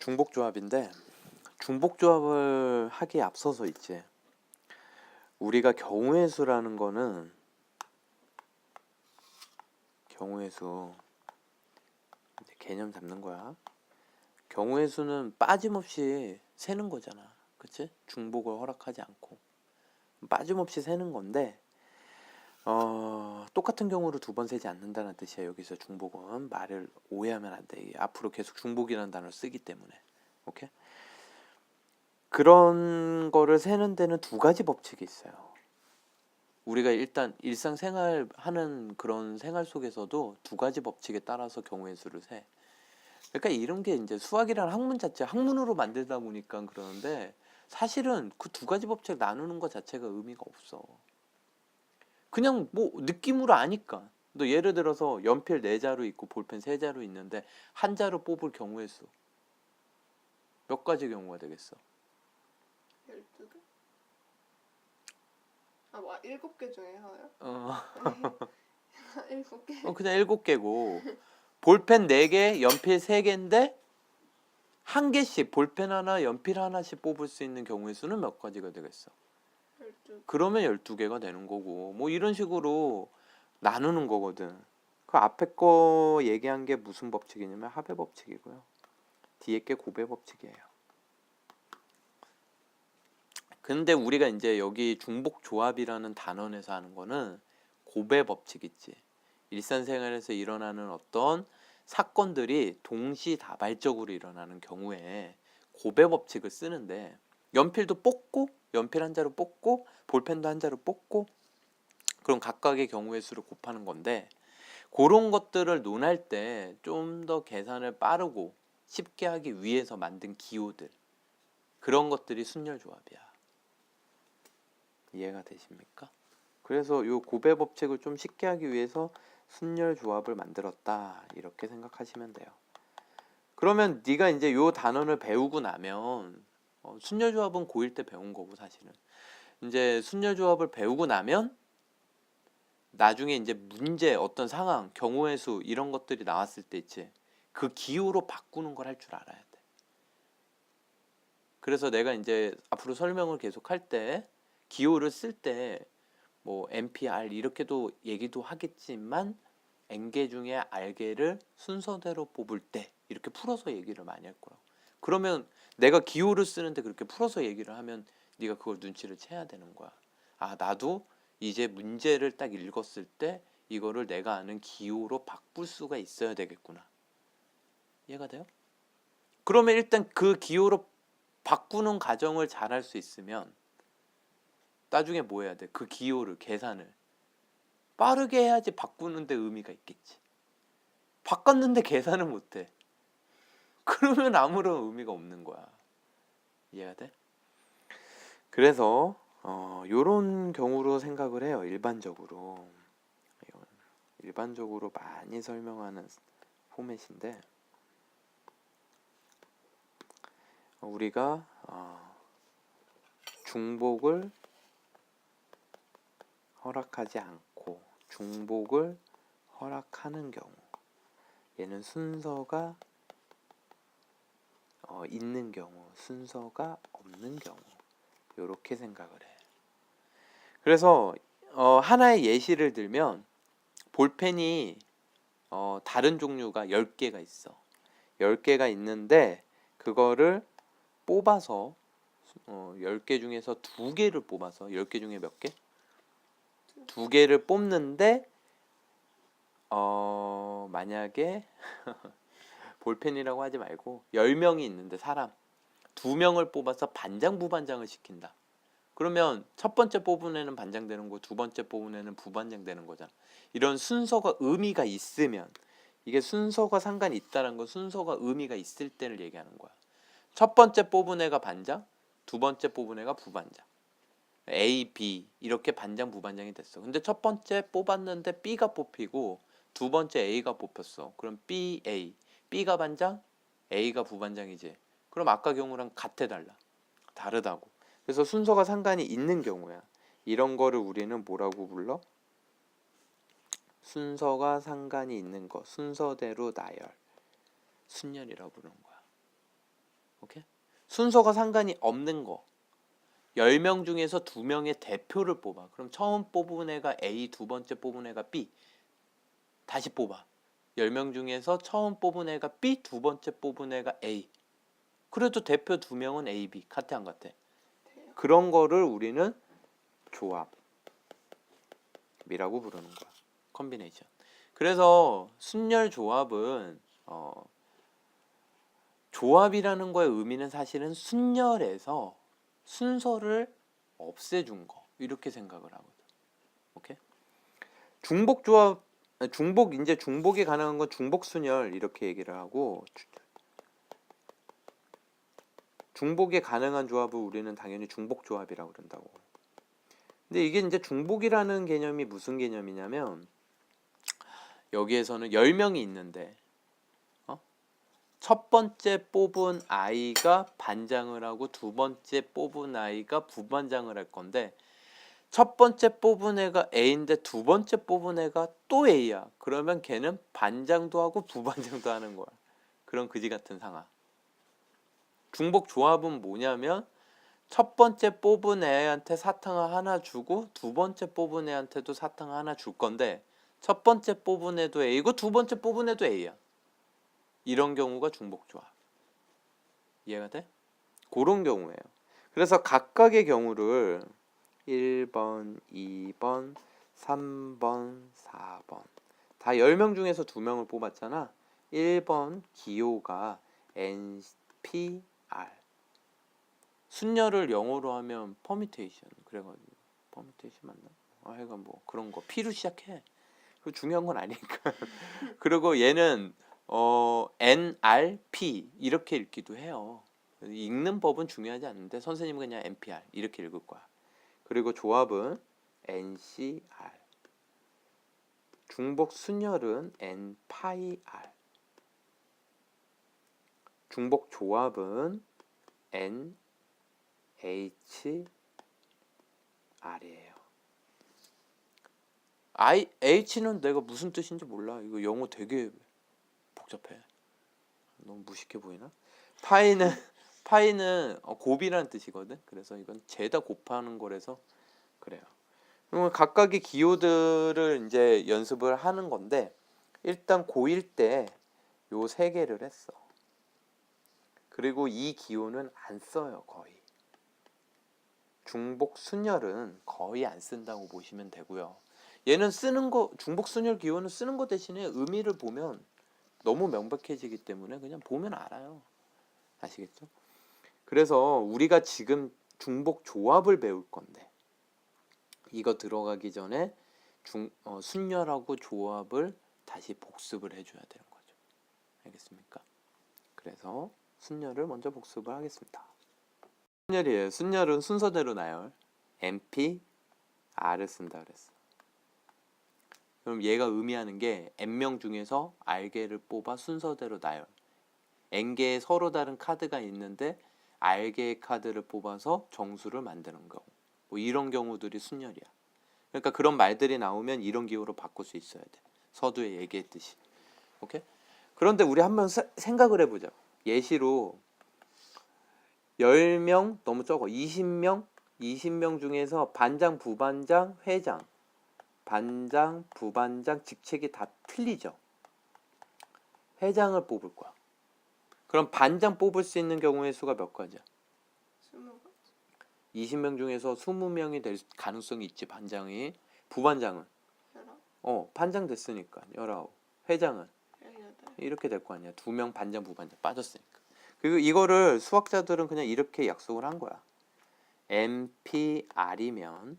중복조합인데 중복조합을 하기에 앞서서 있지. 우리가 경우의 수라는 거는 경우의 수 이제 개념 잡는 거야. 경우의 수는 빠짐없이 세는 거잖아. 그치? 중복을 허락하지 않고 빠짐없이 세는 건데 똑같은 경우로 두 번 세지 않는다는 뜻이야. 여기서 중복은 말을 오해하면 안 돼. 앞으로 계속 중복이라는 단어를 쓰기 때문에. 오케이? 그런 거를 세는 데는 두 가지 법칙이 있어요. 우리가 일단 일상생활 하는 그런 생활 속에서도 두 가지 법칙에 따라서 경우의 수를 세. 그러니까 이런 게 이제 수학이라는 학문 자체, 학문으로 만들다 보니까 그러는데 사실은 그 두 가지 법칙 나누는 것 자체가 의미가 없어. 그냥 뭐 느낌으로 아니까. 너 예를 들어서 연필 4자루 있고 볼펜 3자루 있는데 한 자루 뽑을 경우의 수 몇 가지 경우가 되겠어? 12개? 아, 뭐 7개 중에 하나요? 어, 7개? 그냥 7개고 볼펜 4개, 연필 3개인데 한 개씩 볼펜 하나, 연필 하나씩 뽑을 수 있는 경우의 수는 몇 가지가 되겠어? 12개. 그러면 12개가 되는 거고 뭐 이런 식으로 나누는 거거든. 그 앞에 거 얘기한 게 무슨 법칙이냐면 합의 법칙이고요. 뒤에 게 곱의 법칙이에요. 근데 우리가 이제 여기 중복조합이라는 단원에서 하는 거는 곱의 법칙 있지. 일상생활에서 일어나는 어떤 사건들이 동시다발적으로 일어나는 경우에 곱의 법칙을 쓰는데 연필도 뽑고 연필 한 자루 뽑고 볼펜도 한 자루 뽑고 그럼 각각의 경우의 수를 곱하는 건데 그런 것들을 논할 때 좀 더 계산을 빠르고 쉽게 하기 위해서 만든 기호들 그런 것들이 순열조합이야. 이해가 되십니까? 그래서 이 곱의 법칙을 좀 쉽게 하기 위해서 순열조합을 만들었다 이렇게 생각하시면 돼요. 그러면 네가 이제 요 단원을 배우고 나면 순열조합은 고1 때 배운 거고 사실은 이제 순열조합을 배우고 나면 나중에 이제 문제 어떤 상황 경우의 수 이런 것들이 나왔을 때 있지 그 기호로 바꾸는 걸 할 줄 알아야 돼. 그래서 내가 이제 앞으로 설명을 계속 할 때 기호를 쓸 때 뭐 NPR 이렇게도 얘기도 하겠지만 N개 중에 R개를 순서대로 뽑을 때 이렇게 풀어서 얘기를 많이 할 거라고. 그러면 내가 기호를 쓰는데 그렇게 풀어서 얘기를 하면 네가 그걸 눈치를 채야 되는 거야. 아, 나도 이제 문제를 딱 읽었을 때 이거를 내가 아는 기호로 바꿀 수가 있어야 되겠구나. 이해가 돼요? 그러면 일단 그 기호로 바꾸는 과정을 잘 할 수 있으면 나중에 뭐 해야 돼? 그 기호를 계산을 빠르게 해야지 바꾸는데 의미가 있겠지. 바꿨는데 계산을 못해. 그러면 아무런 의미가 없는 거야. 이해가 돼? 그래서 요런 경우로 생각을 해요. 일반적으로. 일반적으로 많이 설명하는 포맷인데 우리가 중복을 허락하지 않고 중복을 허락하는 경우 얘는 순서가 있는 경우 순서가 없는 경우 이렇게 생각을 해. 그래서 하나의 예시를 들면 볼펜이 다른 종류가 10개가 있어. 10개가 있는데 그거를 뽑아서 10개 중에서 2개를 뽑아서 10개 중에 몇 개? 2개를 뽑는데 만약에 볼펜이라고 하지 말고 10명이 있는데 사람 2명을 뽑아서 반장 부반장을 시킨다. 그러면 첫 번째 뽑은 애는 반장 되는 거, 두 번째 뽑은 애는 부반장 되는 거잖아. 이런 순서가 의미가 있으면 이게 순서가 상관이 있다는 건 순서가 의미가 있을 때를 얘기하는 거야. 첫 번째 뽑은 애가 반장, 두 번째 뽑은 애가 부반장. A, B 이렇게 반장 부반장이 됐어. 근데 첫 번째 뽑았는데 B가 뽑히고 두 번째 A가 뽑혔어. 그럼 B, A. B가 반장, A가 부반장이지. 그럼 아까 경우랑 같아 달라? 다르다고. 그래서 순서가 상관이 있는 경우야. 이런 거를 우리는 뭐라고 불러? 순서가 상관이 있는 거. 순서대로 나열. 순열이라고 부르는 거야. 순서가 상관이 없는 거. 10명 중에서 2명의 대표를 뽑아. 그럼 처음 뽑은 애가 A, 두 번째 뽑은 애가 B. 다시 뽑아. 10명 중에서 처음 뽑은 애가 B, 두 번째 뽑은 애가 A. 그래도 대표 2명은 A, B. 같아 안 같아? 돼요. 그런 거를 우리는 조합이라고 부르는 거야. 컨비네이션. 그래서 순열 조합은 조합이라는 거의 의미는 사실은 순열에서 순서를 없애준 거 이렇게 생각을 하거든. 오케이? 중복 조합, 이제 중복이 가능한 건 중복 순열 이렇게 얘기를 하고, 중복이 가능한 조합을 우리는 당연히 중복 조합이라고 그런다고. 근데 이게 이제 중복이라는 개념이 무슨 개념이냐면, 여기에서는 10명이 있는데 첫 번째 뽑은 아이가 반장을 하고 두 번째 뽑은 아이가 부반장을 할 건데, 첫 번째 뽑은 애가 A인데 두 번째 뽑은 애가 또 A야. 그러면 걔는 반장도 하고 부반장도 하는 거야. 그런 그지 같은 상황. 중복 조합은 뭐냐면 첫 번째 뽑은 애한테 사탕을 하나 주고 두 번째 뽑은 애한테도 사탕을 하나 줄 건데, 첫 번째 뽑은 애도 A고 두 번째 뽑은 애도 A야. 이런 경우가 중복 조합. 이해가 돼? 그런 경우예요. 그래서 각각의 경우를 1번, 2번, 3번, 4번 다 10명 중에서 2명을 뽑았잖아. 1번 기호가 NPR. 순열을 영어로 하면 퍼미테이션. 그래가지고 퍼미테이션 맞나? 하여간 뭐 그런 거 P로 시작해. 그 중요한 건 아니니까. 그리고 얘는 NRP 이렇게 읽기도 해요. 읽는 법은 중요하지 않는데 선생님은 그냥 NPR 이렇게 읽을 거야. 그리고 조합은 NCR. 중복 순열은 NPR. 중복 조합은 NHR이에요. H는 내가 무슨 뜻인지 몰라. 이거 영어 되게 복잡해. 너무 무식해 보이나? 파이는 곱이라는 뜻이거든. 그래서 이건 죄다 곱하는 거라서 그래요. 그러면 각각의 기호들을 이제 연습을 하는 건데, 일단 고1 때 요 세 개를 했어. 그리고 이 기호는 안 써요, 거의. 중복 순열은 거의 안 쓴다고 보시면 되고요. 얘는 쓰는 거, 중복 순열 기호는 쓰는 거 대신에 의미를 보면 너무 명백해지기 때문에 그냥 보면 알아요. 아시겠죠? 그래서 우리가 지금 중복 조합을 배울 건데, 이거 들어가기 전에 순열하고 조합을 다시 복습을 해줘야 되는 거죠. 알겠습니까? 그래서 순열을 먼저 복습을 하겠습니다. 순열이에요. 순열은 순서대로 나열. NP, R을 쓴다 그랬어. 그럼 얘가 의미하는 게 N명 중에서 R개를 뽑아 순서대로 나열. N개의 서로 다른 카드가 있는데 R개의 카드를 뽑아서 정수를 만드는 거. 뭐 이런 경우들이 순열이야. 그러니까 그런 말들이 나오면 이런 기호로 바꿀 수 있어야 돼. 서두에 얘기했듯이. 오케이? 그런데 우리 한번 생각을 해보자. 예시로 10명 너무 적어. 20명 중에서 반장, 부반장, 회장, 반장, 부반장 직책이 다 틀리죠. 회장을 뽑을 거야. 그럼 반장 뽑을 수 있는 경우의 수가 몇 가지야? 20가지. 20명 중에서 20명이 될 가능성이 있지. 반장이. 부반장은 19. 반장 됐으니까 19. 회장은 18. 이렇게 될 거 아니야. 2명 반장, 부반장 빠졌으니까. 그리고 이거를 수학자들은 그냥 이렇게 약속을 한 거야. NPR이면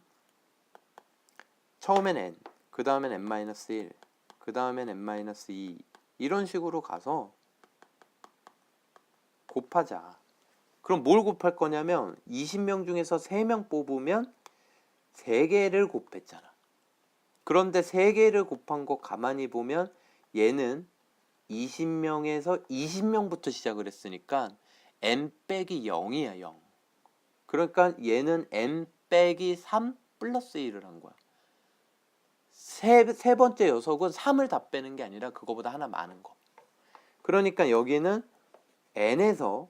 처음엔 N, 그 다음엔 N-1, 그 다음엔 N-2 이런 식으로 가서 곱하자. 그럼 뭘 곱할 거냐면 20명 중에서 3명 뽑으면 3개를 곱했잖아. 그런데 3개를 곱한 거 가만히 보면 얘는 20명에서 20명부터 시작을 했으니까 n 빼기 0이야. 0. 그러니까 얘는 n 빼기 3 플러스 1을 한 거야. 세 번째 녀석은 3을 다 빼는 게 아니라 그거보다 하나 많은 거. 그러니까 여기는 n에서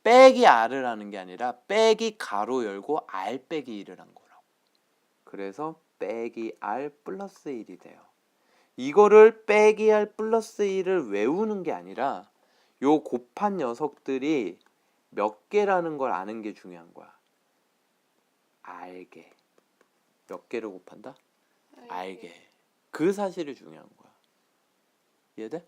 빼기 r을 하는 게 아니라 빼기 가로 열고 r 빼기 1을 한 거라고. 그래서 빼기 r 플러스 1이 돼요. 이거를 빼기 r 플러스 1을 외우는 게 아니라 요 곱한 녀석들이 몇 개라는 걸 아는 게 중요한 거야. 알게. 몇 개를 곱한다? 알게. 그 사실이 중요한 거야. 이해돼?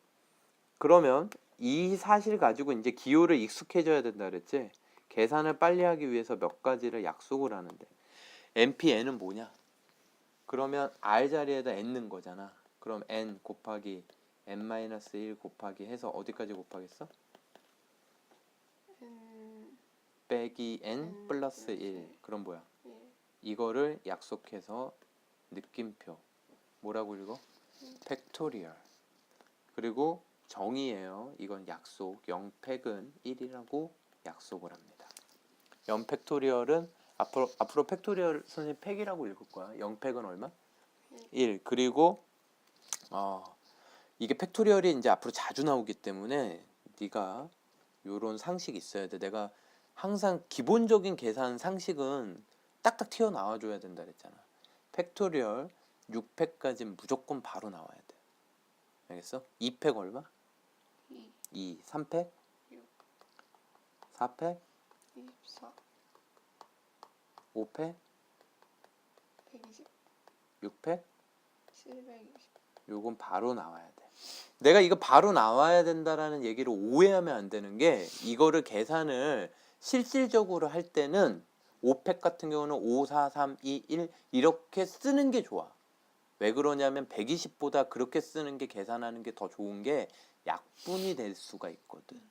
그러면 이 사실 가지고 이제 기호를 익숙해져야 된다 그랬지? 계산을 빨리 하기 위해서 몇 가지를 약속을 하는데 NPN은 뭐냐? 그러면 R 자리에다 n 넣은 거잖아. 그럼 n 곱하기 n-1 곱하기 해서 어디까지 곱하겠어? 빼기 n 플러스 1. 그럼 뭐야? 이거를 약속해서 느낌표. 뭐라고 읽어? 팩토리얼. 그리고 정의예요. 이건 약속. 0팩은 1이라고 약속을 합니다. 0팩토리얼은 앞으로 팩토리얼 선생님 팩이라고 읽을 거야. 0팩은 얼마? 1. 그리고 이게 팩토리얼이 이제 앞으로 자주 나오기 때문에 네가 요런 상식이 있어야 돼. 내가 항상 기본적인 계산 상식은 딱딱 튀어나와 줘야 된다 그랬잖아. 팩토리얼 6팩까지는 무조건 바로 나와야 돼. 알겠어? 2팩 얼마? 2. 3팩? 6. 4팩? 24. 5팩? 120. 6팩? 720. 요건 바로 나와야 돼. 내가 이거 바로 나와야 된다라는 얘기를 오해하면 안 되는 게 이거를 계산을 실질적으로 할 때는 5팩 같은 경우는 5, 4, 3, 2, 1 이렇게 쓰는 게 좋아. 왜 그러냐면 120보다 그렇게 쓰는 게 계산하는 게 더 좋은 게 약분이 될 수가 있거든.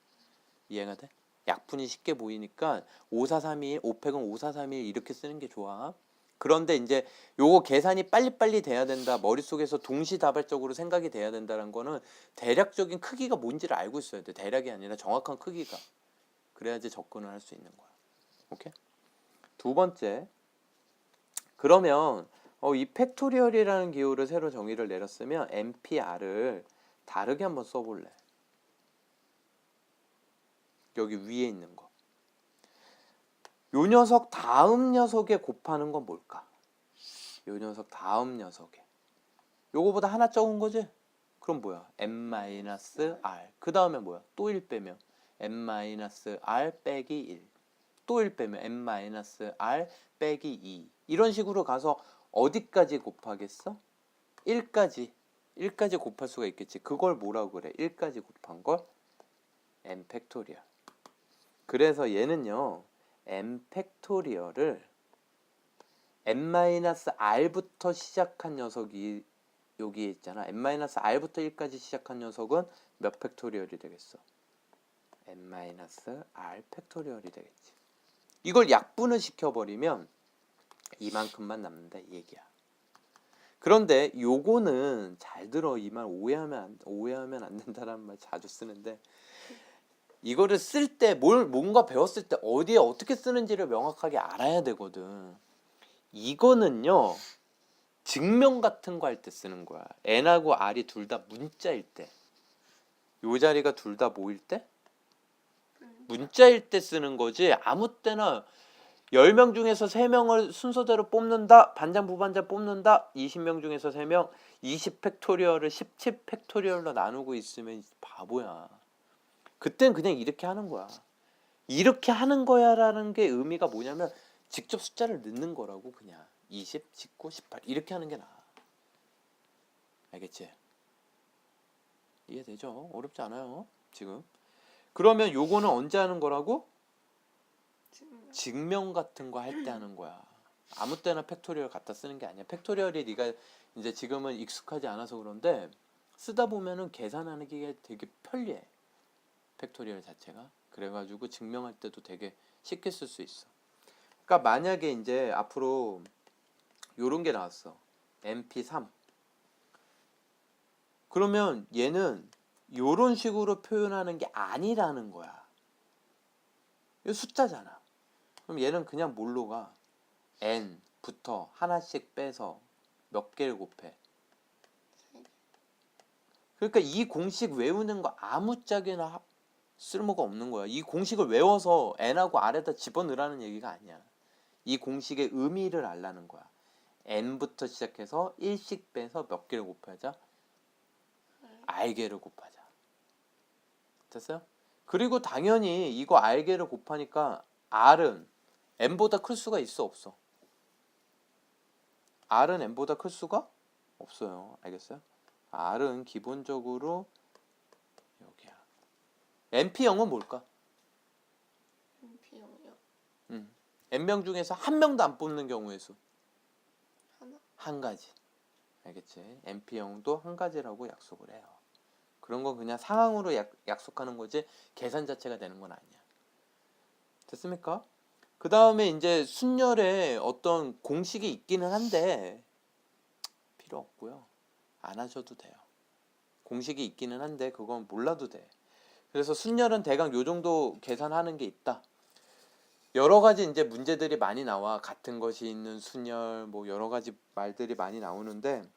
이해가 돼? 약분이 쉽게 보이니까 5, 4, 3, 2, 1, 5팩은 5, 4, 3, 2 이렇게 쓰는 게 좋아. 그런데 이제 요거 계산이 빨리빨리 돼야 된다. 머릿속에서 동시다발적으로 생각이 돼야 된다는 거는 대략적인 크기가 뭔지를 알고 있어야 돼. 대략이 아니라 정확한 크기가. 그래야지 접근을 할 수 있는 거야. 오케이? 두 번째. 그러면 이 팩토리얼이라는 기호를 새로 정의를 내렸으면 NPR을 다르게 한번 써볼래. 여기 위에 있는 거. 요 녀석 다음 녀석에 곱하는 건 뭘까? 요 녀석 다음 녀석에. 요거보다 하나 적은 거지? 그럼 뭐야? n-r. 그 다음에 뭐야? 또 1 빼면 n-r 빼기 1. 또 1 빼면 n-r 빼기 2. 이런 식으로 가서 어디까지 곱하겠어? 1까지. 1까지 곱할 수가 있겠지. 그걸 뭐라고 그래? 1까지 곱한 걸 n 팩토리얼. 그래서 얘는요. n 팩토리얼을 n-r부터 시작한 녀석이 여기에 있잖아. n-r부터 1까지 시작한 녀석은 몇 팩토리얼이 되겠어? n-r 팩토리얼이 되겠지. 이걸 약분을 시켜버리면 이만큼만 남는다 이 얘기야. 그런데 요거는 잘 들어. 이 말 오해하면 안 된다라는 말 자주 쓰는데 이거를 쓸 때 뭔가 배웠을 때 어디에 어떻게 쓰는지를 명확하게 알아야 되거든. 이거는요. 증명 같은 거 할 때 쓰는 거야. n하고 r이 둘 다 문자일 때. 요 자리가 둘 다 뭐일 때? 문자일 때 쓰는 거지. 아무 때나 10명 중에서 3명을 순서대로 뽑는다. 반장 부반장 뽑는다. 20명 중에서 3명 20팩토리얼을 17팩토리얼로 나누고 있으면 바보야. 그땐 그냥 이렇게 하는 거야. 이렇게 하는 거야라는 게 의미가 뭐냐면 직접 숫자를 넣는 거라고. 그냥 20, 19, 18 이렇게 하는 게 나아. 알겠지? 이해되죠? 어렵지 않아요 지금. 그러면 요거는 언제 하는 거라고? 증명 같은 거 할 때 하는 거야. 아무 때나 팩토리얼 갖다 쓰는 게 아니야. 팩토리얼이 네가 이제 지금은 익숙하지 않아서 그런데 쓰다 보면은 계산하는 게 되게 편리해. 팩토리얼 자체가. 그래가지고 증명할 때도 되게 쉽게 쓸 수 있어. 그러니까 만약에 이제 앞으로 요런 게 나왔어. MP3. 그러면 얘는 요런 식으로 표현하는 게 아니라는 거야. 이거 숫자잖아. 그럼 얘는 그냥 뭘로 가? n부터 하나씩 빼서 몇 개를 곱해? 그러니까 이 공식 외우는 거 아무짝에나 쓸모가 없는 거야. 이 공식을 외워서 n하고 r에다 집어넣으라는 얘기가 아니야. 이 공식의 의미를 알라는 거야. n부터 시작해서 1씩 빼서 몇 개를 곱하자? r개를 곱하자. 됐어요? 그리고 당연히 이거 r개를 곱하니까 r은 n보다 클 수가 있어, 없어? r은 n보다 클 수가 없어요. 알겠어요? r은 기본적으로 여기야. np0은 뭘까? NP0이요. n명 중에서 한 명도 안 뽑는 경우의 수. 하나. 한 가지. 알겠지? np0도 한 가지라고 약속을 해요. 그런 건 그냥 상황으로 약속하는 거지 계산 자체가 되는 건 아니야. 됐습니까? 그 다음에 이제 순열에 어떤 공식이 있기는 한데 필요 없고요. 안 하셔도 돼요. 공식이 있기는 한데 그건 몰라도 돼. 그래서 순열은 대강 요 정도 계산하는 게 있다. 여러 가지 이제 문제들이 많이 나와. 같은 것이 있는 순열 뭐 여러 가지 말들이 많이 나오는데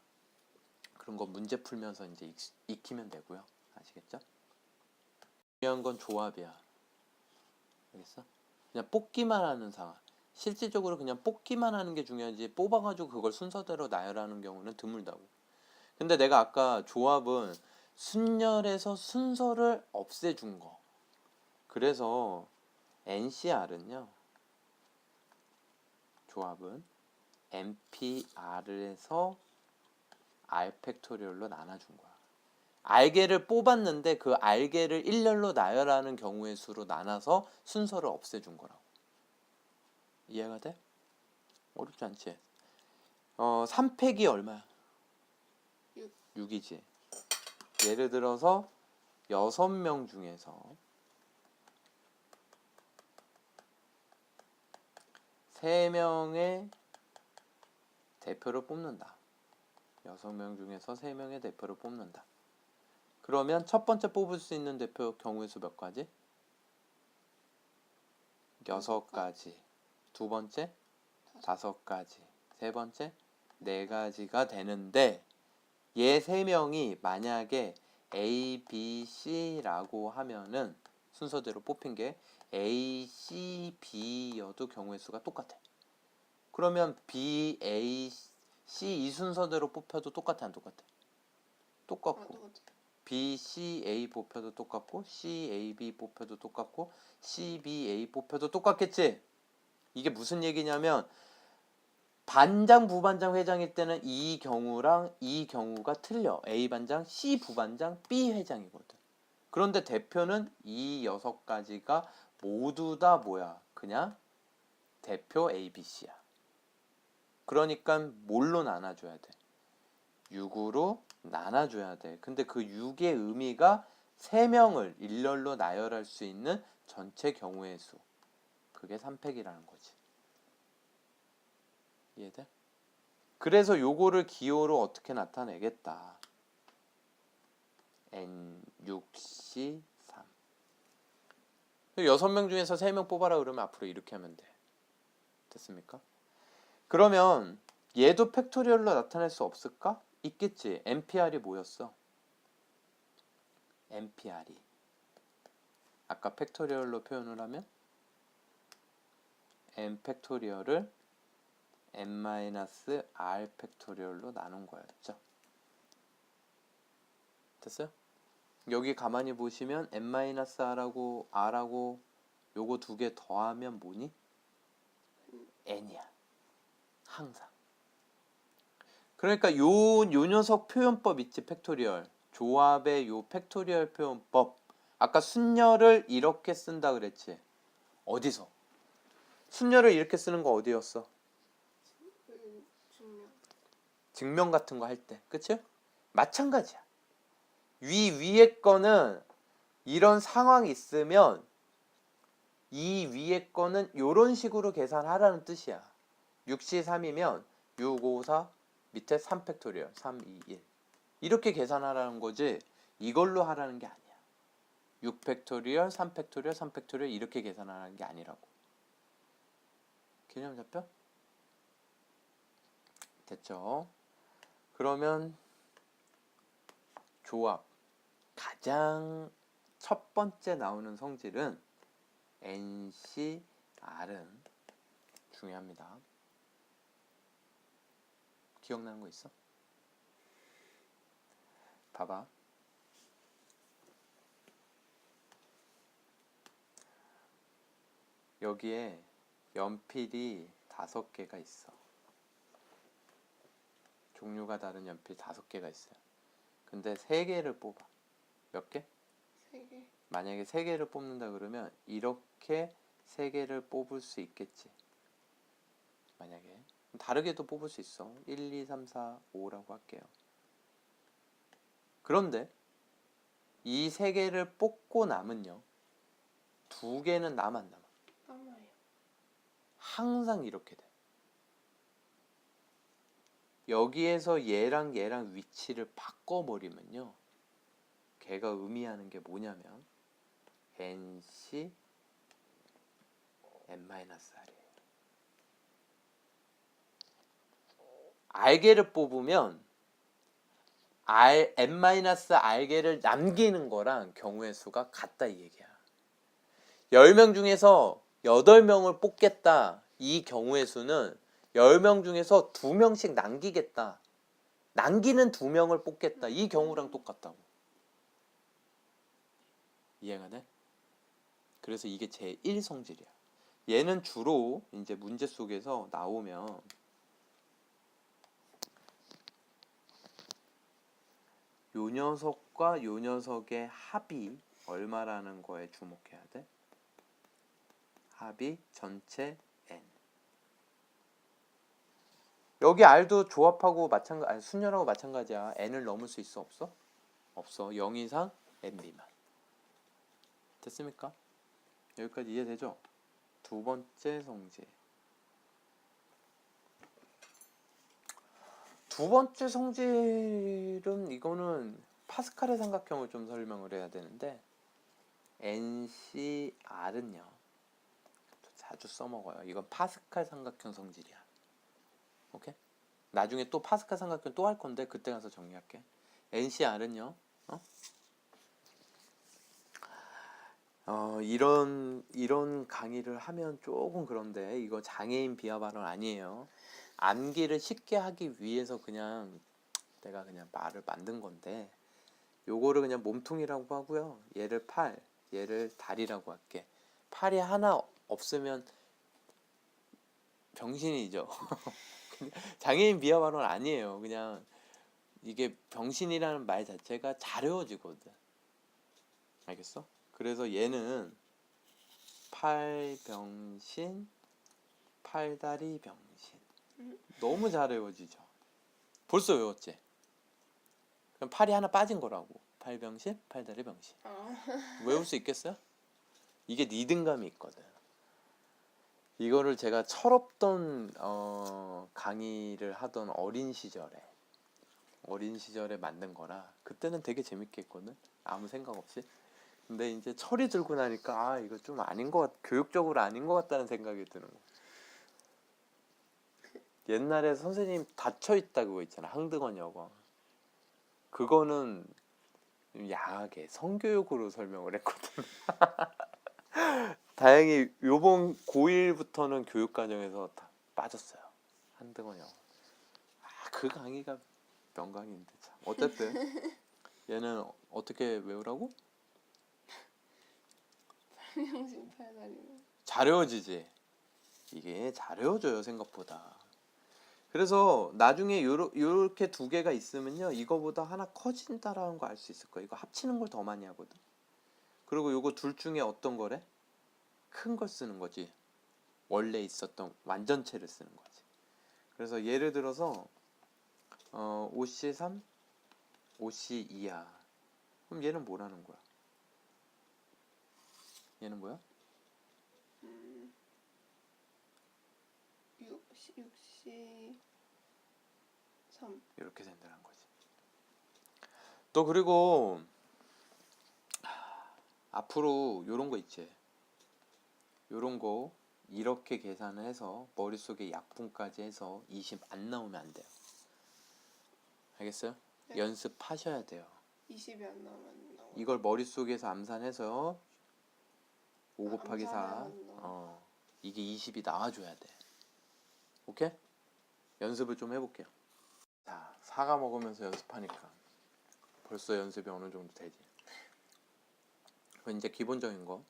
그런 거 문제 풀면서 이제 익히면 되고요. 아시겠죠? 중요한 건 조합이야. 알겠어? 그냥 뽑기만 하는 상황. 실질적으로 그냥 뽑기만 하는 게 중요하지 뽑아가지고 그걸 순서대로 나열하는 경우는 드물다고. 근데 내가 아까 조합은 순열에서 순서를 없애준 거. 그래서 NCR은요. 조합은 NPR에서 R 팩토리얼로 나눠준 거야. R개를 뽑았는데 그 R개를 일렬로 나열하는 경우의 수로 나눠서 순서를 없애준 거라고. 이해가 돼? 어렵지 않지? 3팩이 얼마야? 6이지. 예를 들어서 6명 중에서 3명의 대표를 뽑는다. 6명 중에서 3명의 대표를 뽑는다. 그러면 첫 번째 뽑을 수 있는 대표 경우의 수 몇 가지? 6가지. 두 번째 5가지. 세 번째 4가지가 되는데 얘 3명이 만약에 A, B, C라고 하면은 순서대로 뽑힌 게 A, C, B여도 경우의 수가 똑같아. 그러면 B, A, C 이 순서대로 뽑혀도 똑같아 안 똑같아? 똑같고 B, C, A 뽑혀도 똑같고 C, A, B 뽑혀도 똑같고 C, B, A 뽑혀도 똑같겠지? 이게 무슨 얘기냐면 반장, 부반장, 회장일 때는 이 경우랑 이 경우가 틀려. A 반장, C 부반장, B 회장이거든. 그런데 대표는 이 6가지가 모두 다 뭐야? 그냥 대표 A, B, C야. 그러니까 뭘로 나눠줘야 돼? 6으로 나눠줘야 돼. 근데 그 6의 의미가 3명을 일렬로 나열할 수 있는 전체 경우의 수. 그게 3팩이라는 거지. 이해돼? 그래서 요거를 기호로 어떻게 나타내겠다. N6C3. 6명 중에서 3명 뽑아라 그러면 앞으로 이렇게 하면 돼. 됐습니까? 그러면 얘도 팩토리얼로 나타낼 수 없을까? 있겠지. NPR이 뭐였어? NPR이 아까 팩토리얼로 표현을 하면 N 팩토리얼을 N-R 팩토리얼로 나눈 거였죠. 됐어요? 여기 가만히 보시면 N-R하고 R하고 요거 2개 더하면 뭐니? N이야. 항상. 그러니까 요 녀석 표현법 있지, 팩토리얼. 조합의 요 팩토리얼 표현법. 아까 순열을 이렇게 쓴다 그랬지. 어디서? 순열을 이렇게 쓰는 거 어디였어? 증명 같은 거 할 때. 그치? 마찬가지야. 위에 거는 이런 상황이 있으면 이 위에 거는 이런 식으로 계산하라는 뜻이야. 6C3이면 6, 5, 4 밑에 3팩토리얼 3, 2, 1 이렇게 계산하라는 거지 이걸로 하라는 게 아니야. 6팩토리얼 3팩토리얼 3팩토리얼 이렇게 계산하라는 게 아니라고. 개념 잡혀? 됐죠? 그러면 조합 가장 첫 번째 나오는 성질은 NCR은 중요합니다. 기억나는 거 있어? 봐봐. 여기에 연필이 5개가 있어. 종류가 다른 연필 5개가 있어요. 근데 3개를 뽑아. 몇 개? 3개. 만약에 3개를 뽑는다 그러면 이렇게 3개를 뽑을 수 있겠지. 만약에 다르게도 뽑을 수 있어. 1, 2, 3, 4, 5라고 할게요. 그런데 이 3개를 뽑고 남은요, 2개는 남아 안 남아? 남아요. 항상 이렇게 돼. 여기에서 얘랑 얘랑 위치를 바꿔버리면요, 걔가 의미하는 게 뭐냐면 NC N-R이에요. R개를 뽑으면 N-R개를 남기는 거랑 경우의 수가 같다 이 얘기야. 10명 중에서 8명을 뽑겠다. 이 경우의 수는 10명 중에서 2명씩 남기겠다. 남기는 2명을 뽑겠다. 이 경우랑 똑같다고. 이해가 돼? 그래서 이게 제1성질이야. 얘는 주로 이제 문제 속에서 나오면 요 녀석과 요 녀석의 합이 얼마라는 거에 주목해야 돼. 합이 전체 n. 여기 r도 조합하고 순열하고 마찬가지야. n을 넘을 수 있어 없어? 없어. 0 이상 n 미만. 됐습니까? 여기까지 이해되죠? 두 번째 성질. 두 번째 성질은 이거는 파스칼의 삼각형을 좀 설명을 해야 되는데 NCR은요 자주 써먹어요. 이건 파스칼 삼각형 성질이야. 오케이? 나중에 또 파스칼 삼각형 또 할 건데 그때 가서 정리할게. NCR은요 이런 강의를 하면 조금 그런데 이거 장애인 비하 발언 아니에요. 암기를 쉽게 하기 위해서 그냥 내가 그냥 말을 만든 건데 요거를 그냥 몸통이라고 하고요. 얘를 팔, 얘를 다리라고 할게. 팔이 하나 없으면 병신이죠. 장애인 비하 발언 아니에요. 그냥 이게 병신이라는 말 자체가 잘 외워지거든. 알겠어? 그래서 얘는 팔병신, 팔다리 병신. 너무 잘 외워지죠. 벌써 외웠지? 그럼 팔이 하나 빠진 거라고. 팔병신, 팔다리 병신. 외울 수 있겠어요? 이게 리듬감이 있거든. 이거를 제가 철없던 강의를 하던 어린 시절에 만든 거라 그때는 되게 재밌게 했거든. 아무 생각 없이. 근데 이제 철이 들고 나니까 이거 좀 아닌 것 교육적으로 아닌 것 같다는 생각이 드는 거. 옛날에 선생님 닫혀 있다 그거 있잖아. 항등원 여고. 그거는 야하게 성교육으로 설명을 했거든. 다행히 요번 고1부터는 교육과정에서 다 빠졌어요. 한등원 영어. 그 강의가 명강인데 참. 어쨌든 얘는 어떻게 외우라고? 팔병신 팔다리. 잘 외워지지. 이게 잘 외워져요 생각보다. 그래서 나중에 요렇게 2개가 있으면요 이거보다 하나 커진다라는 거 알 수 있을 거야. 이거 합치는 걸 더 많이 하거든. 그리고 요거 둘 중에 어떤 거래? 큰 걸 쓰는 거지. 원래 있었던 완전체를 쓰는 거지. 그래서 예를 들어서 OC3, OC2야. 그럼 얘는 뭐라는 거야? 얘는 뭐야? 63. 이렇게 된다는 거지. 또 그리고 앞으로 요런 거 있지. 요런 거 이렇게 계산을 해서 머릿속에 약분까지 해서 20 안 나오면 안 돼요. 알겠어요? 네. 연습하셔야 돼요. 20이 안 나오면 이걸 머릿속에서 암산해서 5 곱하기 4. 암산해야 이게 20이 나와줘야 돼. 오케이? 연습을 좀 해볼게요. 자, 사과 먹으면서 연습하니까 벌써 연습이 어느 정도 되지. 그럼 이제 기본적인 거.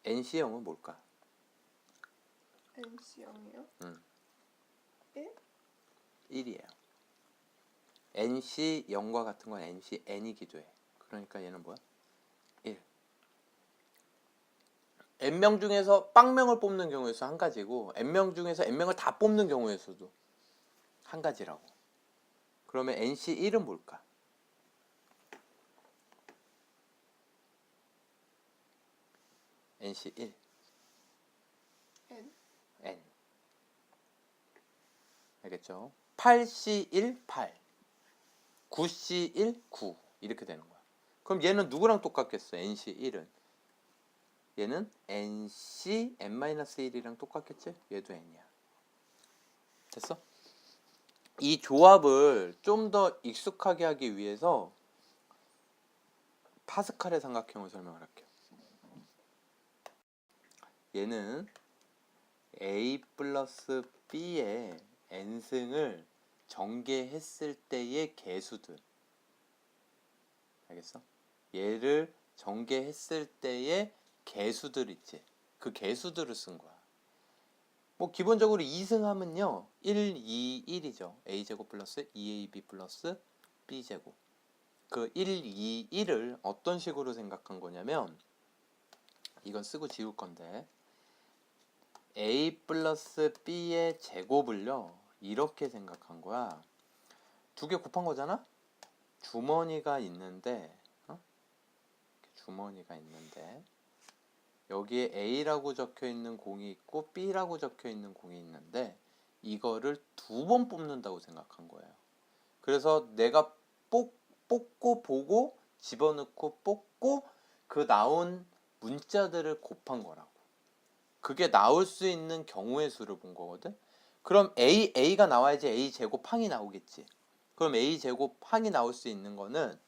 NC형은 뭘까? NC형이요? 1? 1이에요. NC 0과 같은 건 NC N이기도 해. 그러니까 얘는 뭐야? 1. N명 중에서 빵명을 뽑는 경우에서 한 가지고 N명 중에서 N명을 다 뽑는 경우에서도 한 가지라고. 그러면 NC 1은 뭘까? NC 1. N. N. 알겠죠? 8C1 8. 9C1 9. 이렇게 되는 거야. 그럼 얘는 누구랑 똑같겠어? NC1은. 얘는 NC N-1이랑 똑같겠지? 얘도 N이야. 됐어? 이 조합을 좀 더 익숙하게 하기 위해서 파스칼의 삼각형을 설명을 할게요. 얘는 A 플러스 B의 n승을 전개했을 때의 개수들. 알겠어? 얘를 전개했을 때의 개수들 있지. 그 개수들을 쓴 거야. 뭐 기본적으로 2승하면요 1, 2, 1이죠. a제곱 플러스 2ab 플러스 b제곱. 그 1, 2, 1을 어떤 식으로 생각한 거냐면, 이건 쓰고 지울 건데, a 플러스 b의 제곱을요 이렇게 생각한 거야. 두 개 곱한 거잖아. 주머니가 있는데 주머니가 있는데 여기에 A라고 적혀 있는 공이 있고 B라고 적혀 있는 공이 있는데 이거를 두 번 뽑는다고 생각한 거예요. 그래서 내가 뽑고 보고 집어넣고 뽑고 그 나온 문자들을 곱한 거라고. 그게 나올 수 있는 경우의 수를 본 거거든. 그럼 A가 나와야지 A 제곱 항이 나오겠지. 그럼 A 제곱 항이 나올 수 있는 거는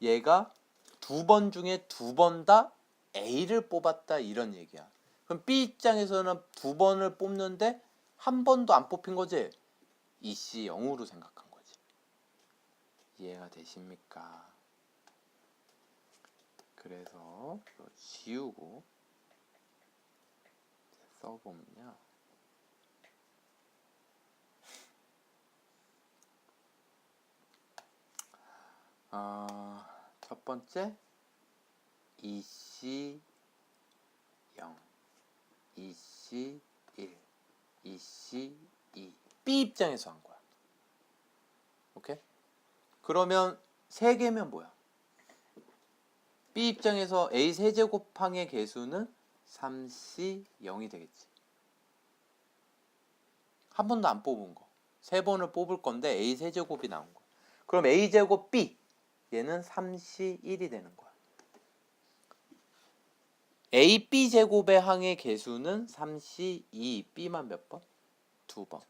얘가 두 번 중에 두 번 다 A를 뽑았다 이런 얘기야. 그럼 B 입장에서는 두 번을 뽑는데 한 번도 안 뽑힌 거지. 이씨 0으로 생각한 거지. 이해가 되십니까? 그래서 이거 지우고 써보면요. 첫 번째 EC 0, EC 1, EC 2. B 입장에서 한 거야. 오케이? 그러면 세 개면 뭐야? B 입장에서 A 세제곱항의 개수는 3C 0이 되겠지. 한 번도 안 뽑은 거. 세 번을 뽑을 건데 A 세제곱이 나온 거. 그럼 A 제곱 B 얘는 3C 1이 되는 거야. A B 제곱의 항의 개수는 3C 2. B만 몇 번? 두 번.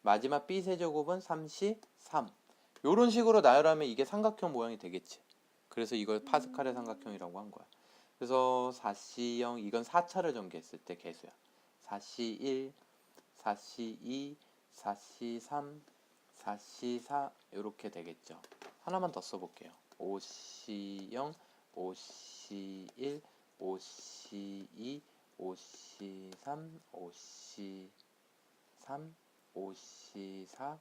마지막 B 세제곱은 3C 3. 이런 식으로 나열하면 이게 삼각형 모양이 되겠지. 그래서 이걸 파스칼의 삼각형이라고 한 거야. 그래서 4C 0 이건 4차를 전개했을 때 개수야. 4C 1, 4C 2, 4C 3, 4C 4 이렇게 되겠죠. 하나만 더 써볼게요. 5C 0, 5C 1, 5C 2, 5C 3, 5C 3, 5C 4,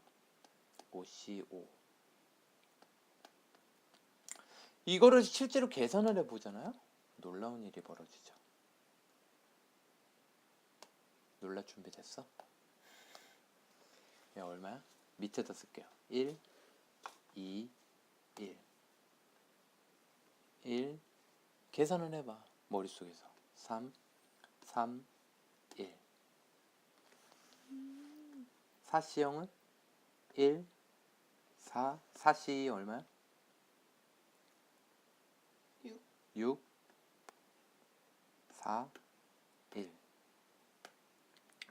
5C 5. 이거를 실제로 계산을 해보잖아요. 놀라운 일이 벌어지죠. 놀랄 준비 됐어? 야, 얼마야? 밑에다 쓸게요. 1, 2, 1. 1. 계산을 해봐. 머릿속에서. 3, 3, 1. 4C형은 1, 4. 4C 얼마야? 6. 6, 4, 1.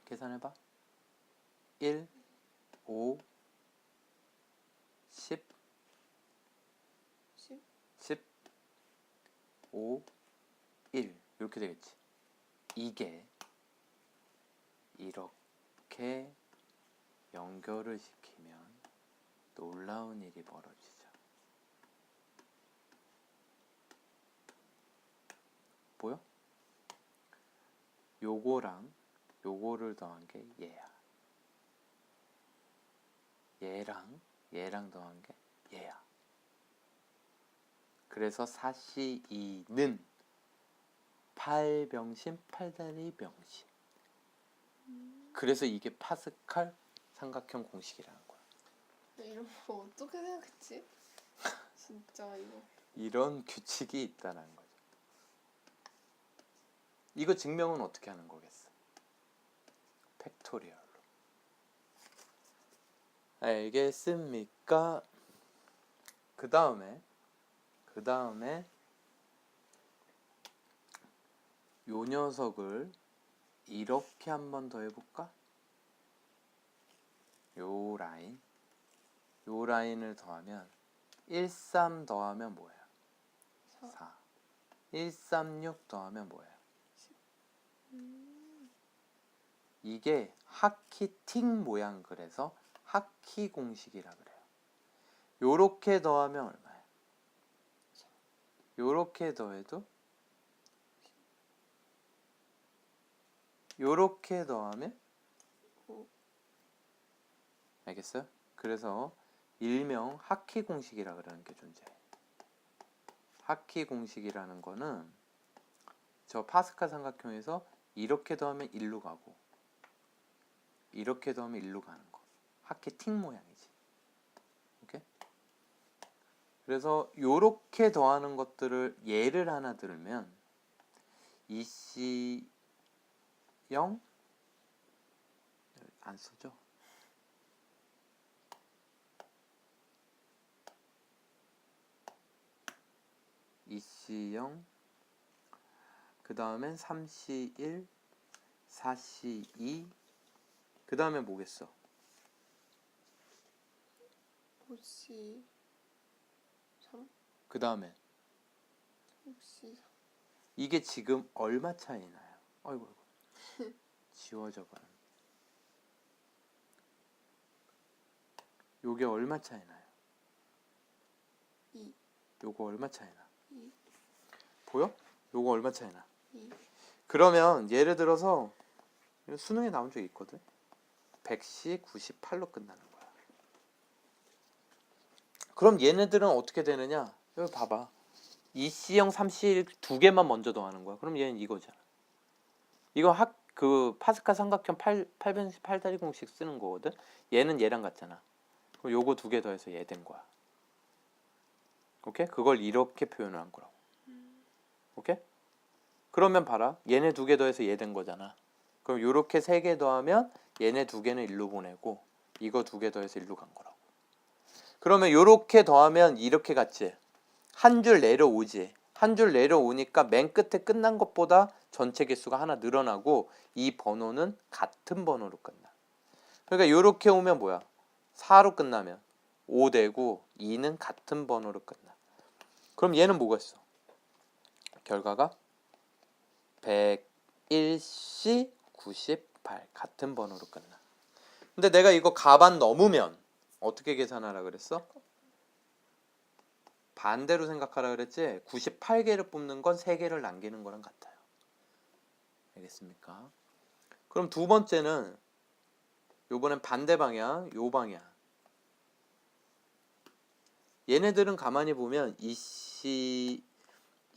계산해봐. 1, 5, 10, 5, 1 이렇게 되겠지. 이게 이렇게 연결을 시키면 놀라운 일이 벌어지죠. 보여? 요거랑 요거를 더한 게 얘야. 얘랑 더한 게 얘야. 그래서 4C2는 8병신 8-병신. 그래서 이게 파스칼 삼각형 공식이라는 거야. 이런 거 어떻게 생각했지? 진짜 이거. 이런 규칙이 있다는 거죠. 이거 증명은 어떻게 하는 거겠어? 팩토리얼로. 알겠습니까? 그 다음에 요 녀석을 이렇게 한 번 더 해볼까? 요 라인을 더하면 13 더하면 뭐예요? 4. 136 더하면 뭐예요? 이게 하키틱 모양, 그래서 하키 공식이라 그래요. 요렇게 더하면 얼마예요? 요렇게 더해도 요렇게 더하면 알겠어요? 그래서 일명 하키 공식이라 그러는 게 존재해요. 하키 공식이라는 거는 저 파스칼 삼각형에서 이렇게 더하면 1로 가고 이렇게 더하면 1로 가는 거. 하키틱 모양이지. 오케이? 그래서 요렇게 더하는 것들을 예를 하나 들면 EC0 안 쓰죠? EC0 그 다음엔 3C1 4C2 그 다음에 뭐겠어? 5C3 그 다음에 6C3 이게 지금 얼마 차이 나요? 아이고 지워져 버려. 요게 얼마 차이 나요? 2 요거 얼마 차이 나? 2 보여? 요거 얼마 차이 나? 2 그러면 예를 들어서 수능에 나온 적이 있거든. 100시 98로 끝나는 거야. 그럼 얘네들은 어떻게 되느냐? 여기 봐봐. 2C형 3C 두 개만 먼저 더하는 거야. 그럼 얘는 이거잖아. 이거 그 파스칼 삼각형 8변식 8다리 공식 쓰는 거거든. 얘는 얘랑 같잖아. 그럼 요거 두 개 더해서 얘 된 거야. 오케이? 그걸 이렇게 표현을 한 거라고. 오케이? 그러면 봐라. 얘네 두 개 더해서 얘 된 거잖아. 그럼 요렇게 세 개 더하면 얘네 두 개는 1로 보내고 이거 두 개 더해서 1로 간 거라고. 그러면 요렇게 더하면 이렇게 갔지. 한 줄 내려오지. 한 줄 내려오니까 맨 끝에 끝난 것보다 전체 개수가 하나 늘어나고 이 번호는 같은 번호로 끝나. 그러니까 요렇게 오면 뭐야? 4로 끝나면 5 되고 2는 같은 번호로 끝나. 그럼 얘는 뭐가 있어? 결과가 101C 98 같은 번호로 끝나. 근데 내가 이거 가반 넘으면 어떻게 계산하라 그랬어? 반대로 생각하라 그랬지. 98개를 뽑는 건 3개를 남기는 거랑 같아요. 알겠습니까? 그럼 두 번째는 요번엔 반대 방향, 요 방향. 얘네들은 가만히 보면 2C,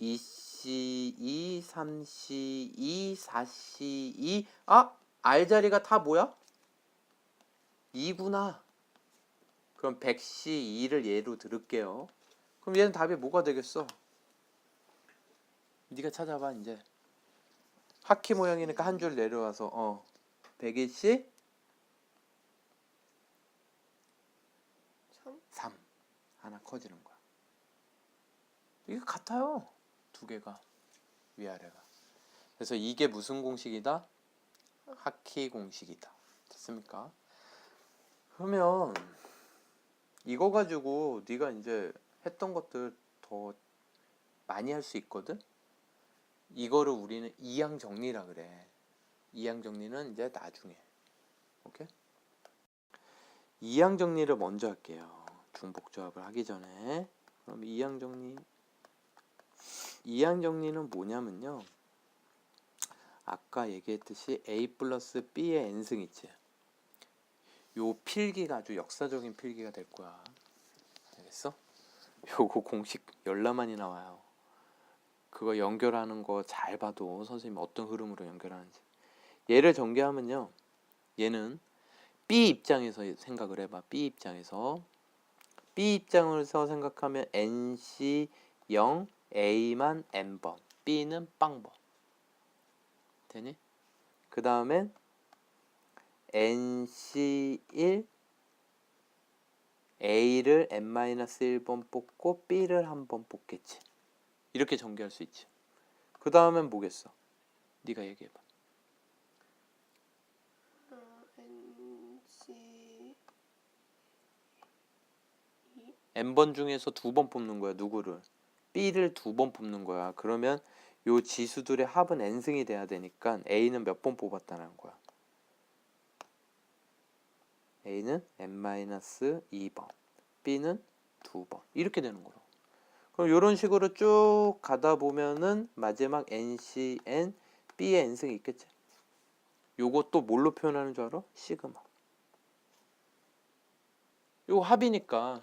2C2, 3C2, 4C2 R자리가 다 뭐야? 2구나. 그럼 100C2를 예로 들을게요. 그럼 얘는 답이 뭐가 되겠어? 네가 찾아봐 이제. 하키 모양이니까 한 줄 내려와서 100C 3 하나 커지는 거야. 이게 같아요. 두 개가 위아래가. 그래서 이게 무슨 공식이다? 하키 공식이다. 됐습니까? 그러면 이거 가지고 네가 이제 했던 것들 더 많이 할 수 있거든. 이거를 우리는 이항 정리라 그래. 이항 정리는 이제 나중에. 오케이? 이항 정리를 먼저 할게요. 중복 조합을 하기 전에. 그럼 이항 정리는 뭐냐면요. 아까 얘기했듯이 A 플러스 B의 n승이지. 요 필기가 아주 역사적인 필기가 될 거야. 알겠어? 요거 공식 열나 많이 나와요. 그거 연결하는 거 잘 봐도 선생님이 어떤 흐름으로 연결하는지. 얘를 전개하면요. 얘는 B 입장에서 생각을 해봐. B 입장에서 생각하면 NC 0, A만 N번, B는 빵번. 되니? 그 다음엔 NC 1, A를 N-1번 뽑고 B를 한 번 뽑겠지. 이렇게 전개할 수 있지. 그 다음엔 뭐겠어? 네가 얘기해봐. NC N번 중에서 2번 뽑는 거야. 누구를? B를 2번 뽑는 거야. 그러면 요 지수들의 합은 n승이 돼야 되니까 A는 몇 번 뽑았다는 거야. A는 N-2번, B는 2번. 이렇게 되는 거로. 그럼 이런 식으로 쭉 가다 보면은 마지막 NCN, B의 n승이 있겠지. 요거 또 뭘로 표현하는 줄 알아? 시그마. 요거 합이니까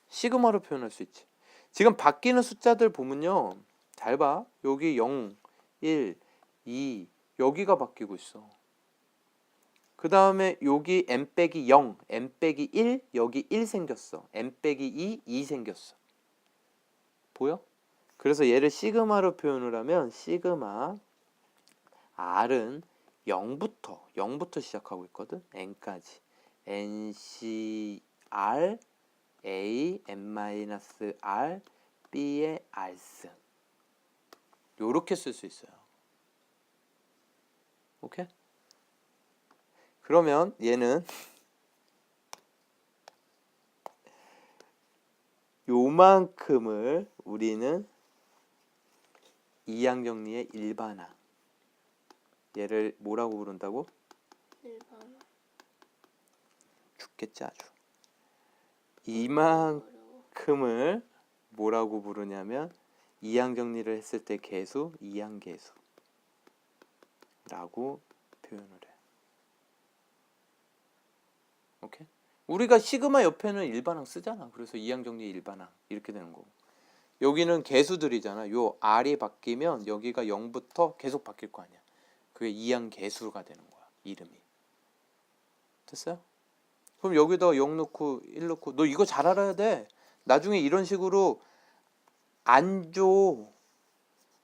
시그마로 표현할 수 있지. 지금 바뀌는 숫자들 보면요. 잘 봐. 여기 0, 1, 2 여기가 바뀌고 있어. 그 다음에 여기 n-0, n-1 여기 1 생겼어. n-2, 2 생겼어. 보여? 그래서 얘를 시그마로 표현을 하면 시그마 R은 0부터 시작하고 있거든. n까지. NCR A n-R B의 R승. 요렇게 쓸 수 있어요. 오케이? 그러면 얘는 요만큼을 우리는 이항 정리의 일반항. 얘를 뭐라고 부른다고? 일반. 죽겠지 아주. 이만큼을 뭐라고 부르냐면 이항 정리를 했을 때 계수, 이항계수 라고 표현을 해. 오케이? 우리가 시그마 옆에는 일반항 쓰잖아. 그래서 이항 정리 일반항 이렇게 되는 거고. 여기는 계수들이잖아. 요 R이 바뀌면 여기가 0부터 계속 바뀔 거 아니야. 그게 이항계수가 되는 거야. 이름이. 됐어요? 그럼 여기다 0 넣고 1 넣고 너 이거 잘 알아야 돼. 나중에 이런 식으로 안 줘.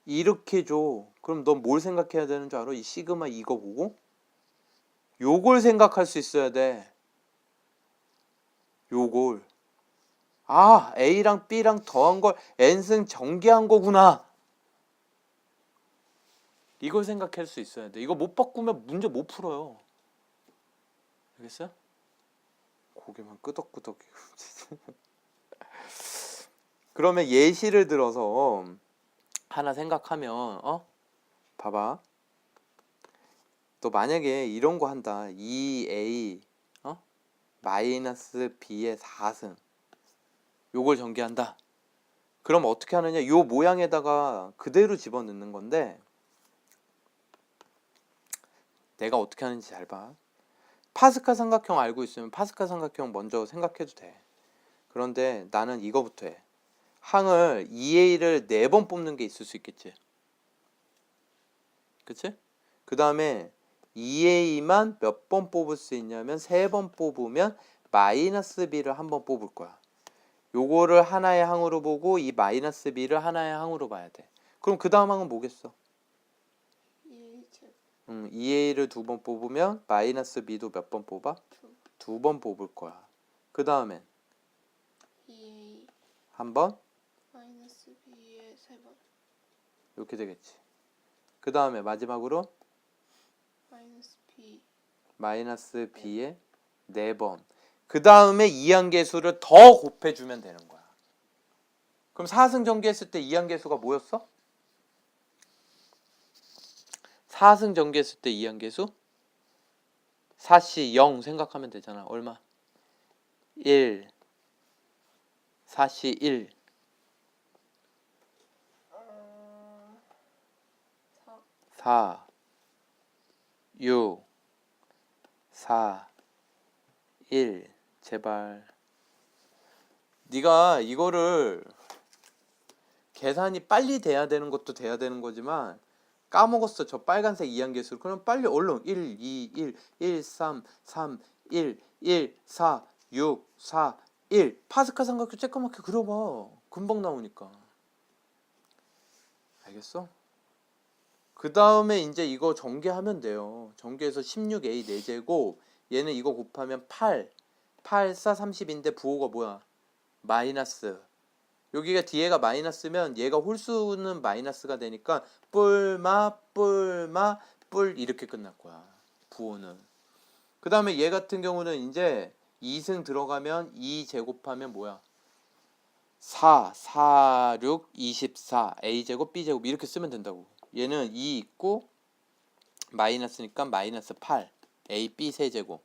이렇게 줘. 그럼 넌 뭘 생각해야 되는 줄 알아? 이 시그마 이거 보고? 요걸 생각할 수 있어야 돼. 요걸. 아, A랑 B랑 더한 걸 n승 전개한 거구나. 이걸 생각할 수 있어야 돼. 이거 못 바꾸면 문제 못 풀어요. 알겠어요? 고개만 끄덕끄덕. 그러면 예시를 들어서 하나 생각하면 봐봐. 또 만약에 이런 거 한다. 2A 마이너스 B의 4승. 요걸 전개한다. 그럼 어떻게 하느냐? 요 모양에다가 그대로 집어넣는 건데 내가 어떻게 하는지 잘 봐. 파스칼 삼각형 알고 있으면 파스칼 삼각형 먼저 생각해도 돼. 그런데 나는 이거부터 해. 항을 2A를 4번 뽑는 게 있을 수 있겠지. 그치? 그 다음에 2A만 몇 번 뽑을 수 있냐면 3번 뽑으면 마이너스 B를 한 번 뽑을 거야. 요거를 하나의 항으로 보고 이 마이너스 B를 하나의 항으로 봐야 돼. 그럼 그 다음 항은 뭐겠어? 2A를 2번 뽑으면 마이너스 B도 몇 번 뽑아? 2번 뽑을 거야. 그 다음엔 2A 한 번? 마이너스 B의 3번. 이렇게 되겠지. 그 다음에 마지막으로 마이너스 B의 4번. 그 다음에 이항계수를 더 곱해주면 되는 거야. 그럼 4승 전개했을 때 이항계수가 뭐였어? 4승 전개했을 때 이항계수 4시 0 생각하면 되잖아. 얼마? 1 4시 1 4 4 6 4 1 제발 네가 이거를 계산이 빨리 돼야 되는 것도 돼야 되는 거지만 까먹었어. 저 빨간색 이항계수. 그럼 빨리 얼른 1 2 1 1 3 3 1 1 4 6 4 1 파스칼 삼각형 쬐끄맣게 그려봐. 금방 나오니까. 알겠어? 그 다음에 이제 이거 전개하면 돼요. 전개해서 16a 4제곱 얘는 이거 곱하면 8 8 4 30인데 부호가 뭐야? 마이너스. 여기가 뒤에가 마이너스면 얘가 홀수는 마이너스가 되니까 뿔마 뿔마 뿔 이렇게 끝날 거야. 부호는. 그 다음에 얘 같은 경우는 이제 2승 들어가면 2 제곱하면 뭐야? 4, 4, 6, 24 a제곱 b제곱 이렇게 쓰면 된다고. 얘는 2 있고 마이너스니까 마이너스 8 a, b 세제곱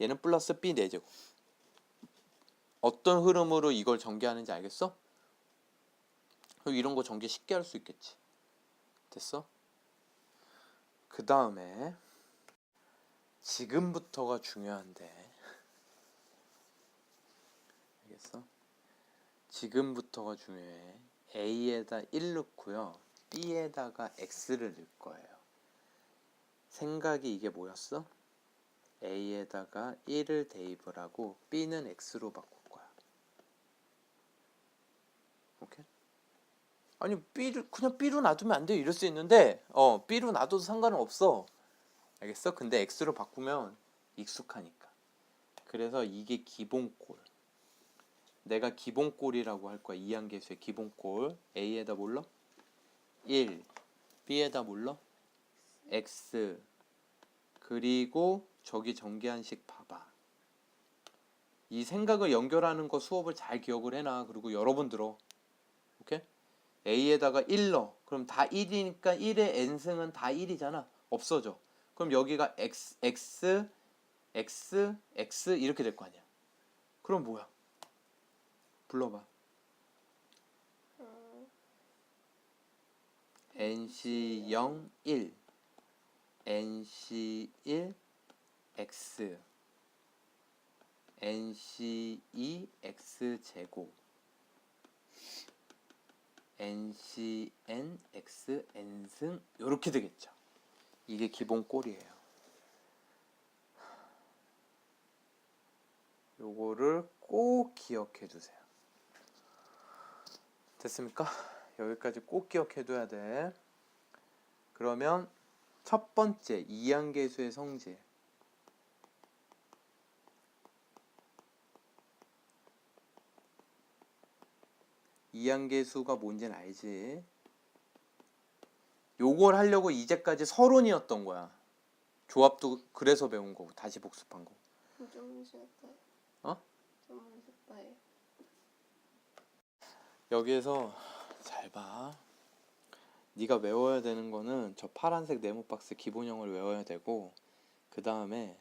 얘는 플러스 b 4제곱. 어떤 흐름으로 이걸 전개하는지 알겠어? 그럼 이런 거 전개 쉽게 할 수 있겠지. 됐어? 그 다음에 지금부터가 중요한데 알겠어? 지금부터가 중요해. a에다 1 넣고요. b에다가 x를 넣을 거예요. 생각이 이게 뭐였어? a에다가 1을 대입을 하고 b는 x로 바꿀 거야. 오케이? 아니 b를 그냥 b로 놔두면 안 돼. 이럴 수 있는데 b로 놔둬도 상관은 없어. 알겠어? 근데 x로 바꾸면 익숙하니까. 그래서 이게 기본꼴. 내가 기본꼴이라고 할 거야. 이항계수의 기본꼴. a에다 몰라? 1 b에다 몰라? x 그리고 저기 전개한식 봐봐. 이 생각을 연결하는 거 수업을 잘 기억을 해놔. 그리고 여러 번 들어. 오케이? a에다가 1 넣어. 그럼 다 1이니까 1의 n승은 다 1이잖아. 없어져. 그럼 여기가 x, x, x, x 이렇게 될 거 아니야. 그럼 뭐야? 불러봐. nc0 1 nc1 x nc2 x 제곱 ncn x n승 이렇게 되겠죠. 이게 기본 꼴이에요. 요거를 꼭 기억해 두세요. 됐습니까? 여기까지 꼭 기억해 둬야 돼. 그러면 첫 번째 이항계수의 성질. 이항계수가 뭔지는 알지? 요걸 하려고 이제까지 서론이었던 거야. 조합도 그래서 배운 거고 다시 복습한 거고. 좀 쉬었다. 어? 좀 쉬었다 해. 여기에서 잘 봐. 네가 외워야 되는 거는 저 파란색 네모 박스 기본형을 외워야 되고 그 다음에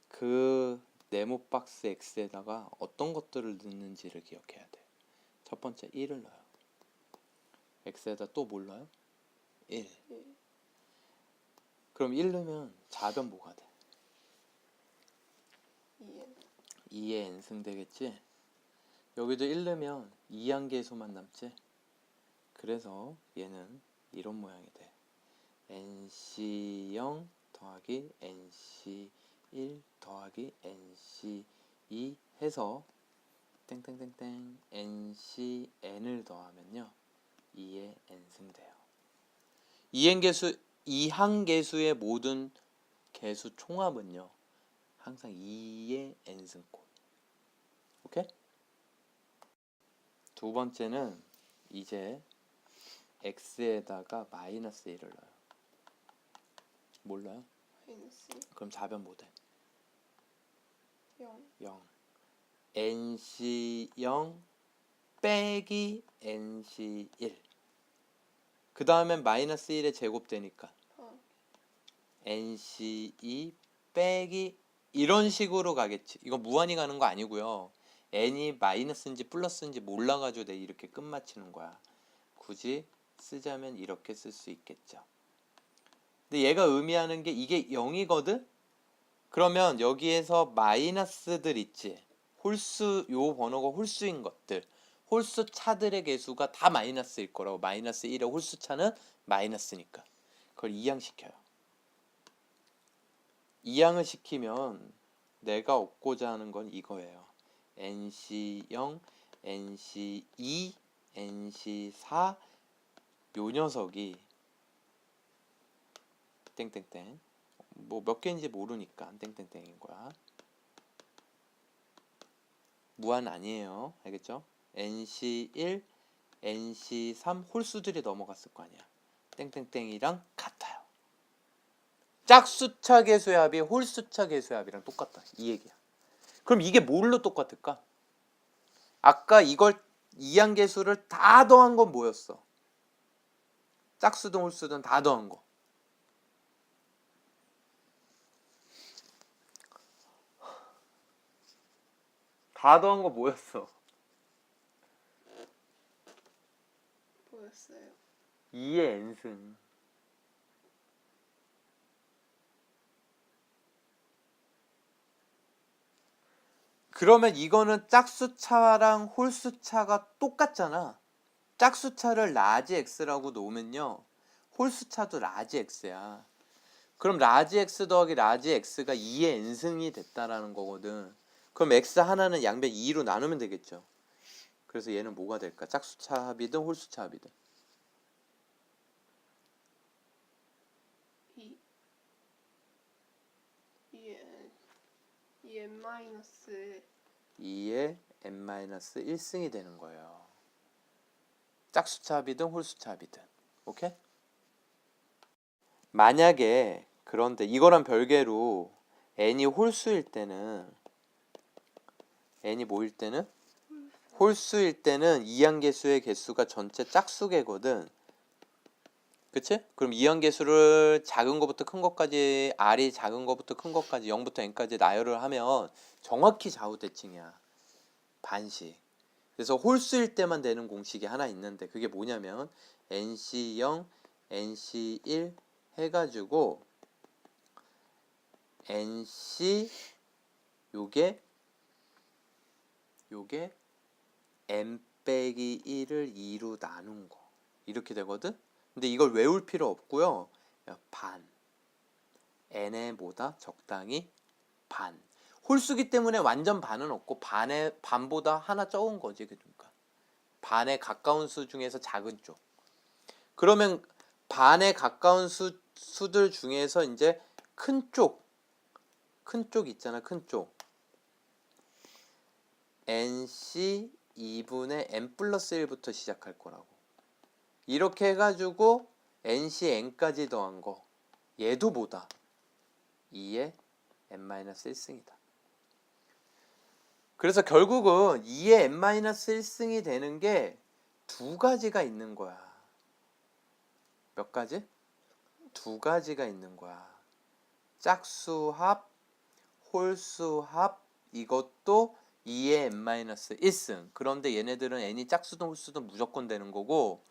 그 네모 박스 X에다가 어떤 것들을 넣는지를 기억해야 돼. 첫 번째 1을 넣어요. X에다 또 뭘 넣어요? 1. 그럼 1 넣으면 좌변 뭐가 돼? 2의 n승 되겠지? 여기도 1 넣으면 이항계수만 남지? 그래서 얘는 이런 모양이 돼. nc0 더하기 nc1 더하기 nc2 해서 땡땡땡땡 ncn을 더하면요 2의 n승 돼요. 이항계수의 모든 계수 총합은요 항상 2의 n승꼴. 오케이? 두 번째는 이제 x에다가 마이너스 1을 넣어요. 몰라요? 마이너스 그럼 좌변 뭐 돼? 0. 0. nc0 빼기 NC1. 그 다음엔 마이너스 1의 제곱되니까 NC2 빼기 이런 식으로 가겠지. 이거 무한히 가는 거 아니고요. n이 마이너스인지 플러스인지 몰라가지고 내가 이렇게 끝마치는 거야. 굳이 쓰자면 이렇게 쓸 수 있겠죠. 근데 얘가 의미하는 게 이게 0이거든? 그러면 여기에서 마이너스들 있지. 홀수, 요 번호가 홀수인 것들. 홀수 차들의 개수가 다 마이너스일 거라고. 마이너스 1의 홀수 차는 마이너스니까. 그걸 이항시켜요. 이항을 시키면 내가 얻고자 하는 건 이거예요. NC0, NC2, NC4 요 녀석이 땡땡땡 뭐 몇 개인지 모르니까 땡땡땡인 거야. 무한 아니에요. 알겠죠? NC1, NC3 홀수들이 넘어갔을 거 아니야. 땡땡땡이랑 같아요. 짝수차 개수의 합이 홀수차 개수의 합이랑 똑같다. 이 얘기야. 그럼 이게 뭘로 똑같을까? 아까 이걸 이항계수를 다 더한 건 뭐였어? 짝수든 홀수든 다 더한 거. 다 더한 거 뭐였어? 뭐였어요? 2의 n승. 그러면 이거는 짝수차랑 홀수차가 똑같잖아. 짝수차를 라지 x라고 놓으면요. 홀수차도 라지 x야. 그럼 라지 x 더하기 라지 x가 2의 n승이 됐다라는 거거든. 그럼 x 하나는 양변 2로 나누면 되겠죠. 그래서 얘는 뭐가 될까? 짝수차 합이든 홀수차 합이든. 2n 마이너스 2의 n-1승이 되는 거예요. 짝수차 합이든 홀수차 합이든. 오케이? 만약에 그런데 이거랑 별개로 n이 홀수일 때는 n이 뭐일 때는? 홀수일 때는 이항계수의 개수가 전체 짝수개거든. 그치? 그럼 이항계수를 작은 거부터 큰 것까지 r이 작은 거부터 큰 것까지 0부터 n까지 나열을 하면 정확히 좌우대칭이야. 반씩. 그래서 홀수일 때만 되는 공식이 하나 있는데 그게 뭐냐면 NC0, NC1 해가지고 NC 요게 n 빼기 1을 2로 나눈 거 이렇게 되거든. 근데 이걸 외울 필요 없고요. 반 n의 뭐다? 적당히 반. 홀수기 때문에 완전 반은 없고 반보다 하나 적은 거지. 그러니까 반에 가까운 수 중에서 작은 쪽. 그러면 반에 가까운 수들 중에서 이제 큰 쪽 있잖아. 큰 쪽. nc 2분의 n 플러스 1부터 시작할 거라고. 이렇게 해가지고 nc n까지 더한 거. 얘도 뭐다? 2의 n-1승이다. 그래서 결국은 2의 n-1승이 되는 게 두 가지가 있는 거야. 몇 가지? 두 가지가 있는 거야. 짝수합, 홀수합, 이것도 2의 n-1승. 그런데 얘네들은 n이 짝수든 홀수든 무조건 되는 거고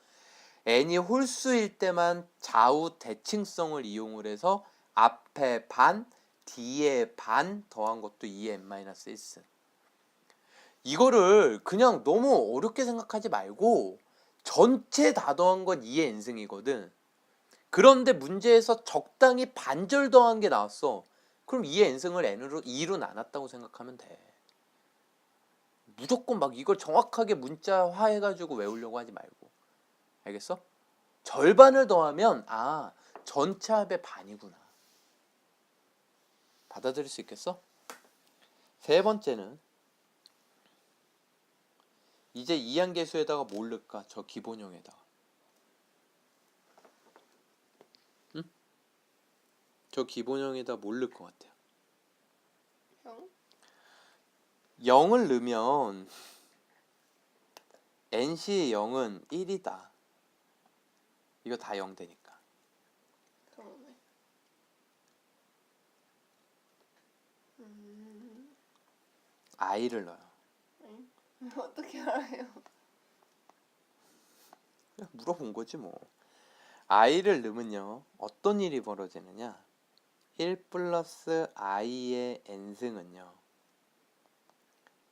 n이 홀수일 때만 좌우 대칭성을 이용을 해서 앞에 반, 뒤에 반 더한 것도 2의 n-1승. 이거를 그냥 너무 어렵게 생각하지 말고 전체 다 더한 건 2의 n승이거든. 그런데 문제에서 적당히 반절 더한 게 나왔어. 그럼 2의 n승을 n으로 2로 나눴다고 생각하면 돼. 무조건 막 이걸 정확하게 문자화 해가지고 외우려고 하지 말고. 알겠어? 절반을 더하면 전체 합의 반이구나. 받아들일 수 있겠어? 세 번째는 이제 이항계수에다가 뭘 넣을까? 저 기본형에다가. 응? 저 기본형에다 뭘 넣을 것 같아요? 0? 0을 넣으면 nc 0은 1이다. 이거 다 0 되니까. 그러네. i를 넣어요. 아니, 어떻게 알아요? 그냥 물어본 거지 뭐. i를 넣으면요. 어떤 일이 벌어지느냐. 1 플러스 i의 n승은요.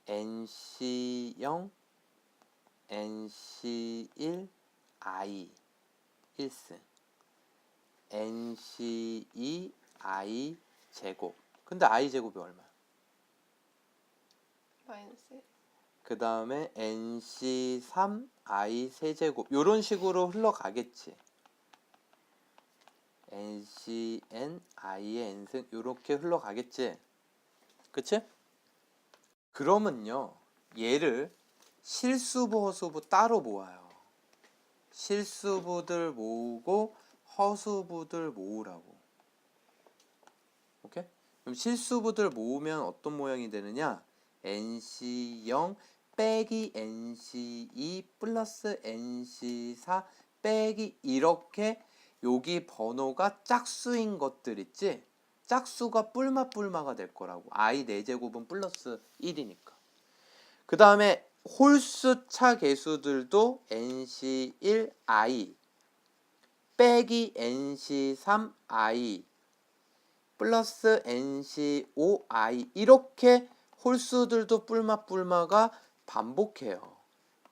nc0, nc1, i 1승, nc2, i 제곱. 근데 i 제곱이 얼마야? 마이너스. 그 다음에 nc3, i 세제곱. 요런 식으로 흘러가겠지. ncn, i의 n승 요렇게 흘러가겠지. 그치? 그러면요. 얘를 실수부, 허수부 따로 모아요. 실수부들 모으고 허수부들 모으라고. 오케이? 그럼 실수부들 모으면 어떤 모양이 되느냐? nc0 빼기 nc2 플러스 nc4 빼기 이렇게 여기 번호가 짝수인 것들 있지? 짝수가 뿔마뿔마가 될 거라고. i 4제곱은 플러스 1이니까. 그 다음에 홀수차 개수들도 nc1i 빼기 nc3i 플러스 nc5i 이렇게 홀수들도 뿔마뿔마가 반복해요.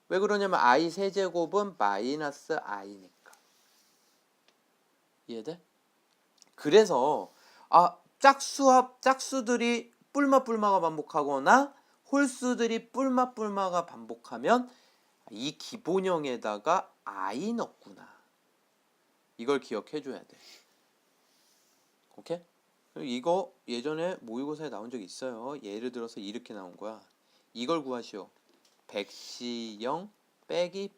왜 그러냐면 i 세제곱은 마이너스 i니까. 이해돼? 그래서 짝수들이 뿔마뿔마가 반복하거나 홀수들이 뿔마뿔마가 반복하면 이 기본형에다가 i 넣구나. 이걸 기억해 줘야 돼. 오케이? 이거 예전에 모의고사에 나온 적이 있어요. 예를 들어서 이렇게 나온 거야. 이걸 구하시오. 백시0 빼기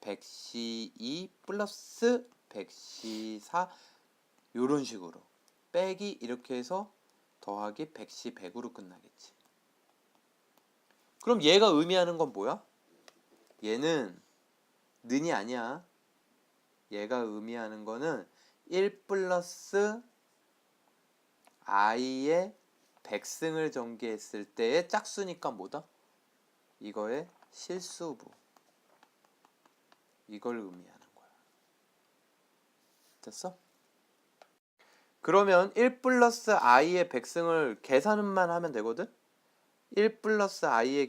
백시2 플러스 백시4 요런 식으로 빼기 이렇게 해서 더하기 백시 100으로 끝나겠지. 그럼 얘가 의미하는 건 뭐야? 얘는 는이 아니야. 얘가 의미하는 거는 1 플러스 i의 백승을 전개했을 때의 짝수니까 뭐다? 이거의 실수부. 이걸 의미하는 거야. 됐어? 그러면 1 플러스 i의 백승을 계산만 하면 되거든? 1 플러스 i의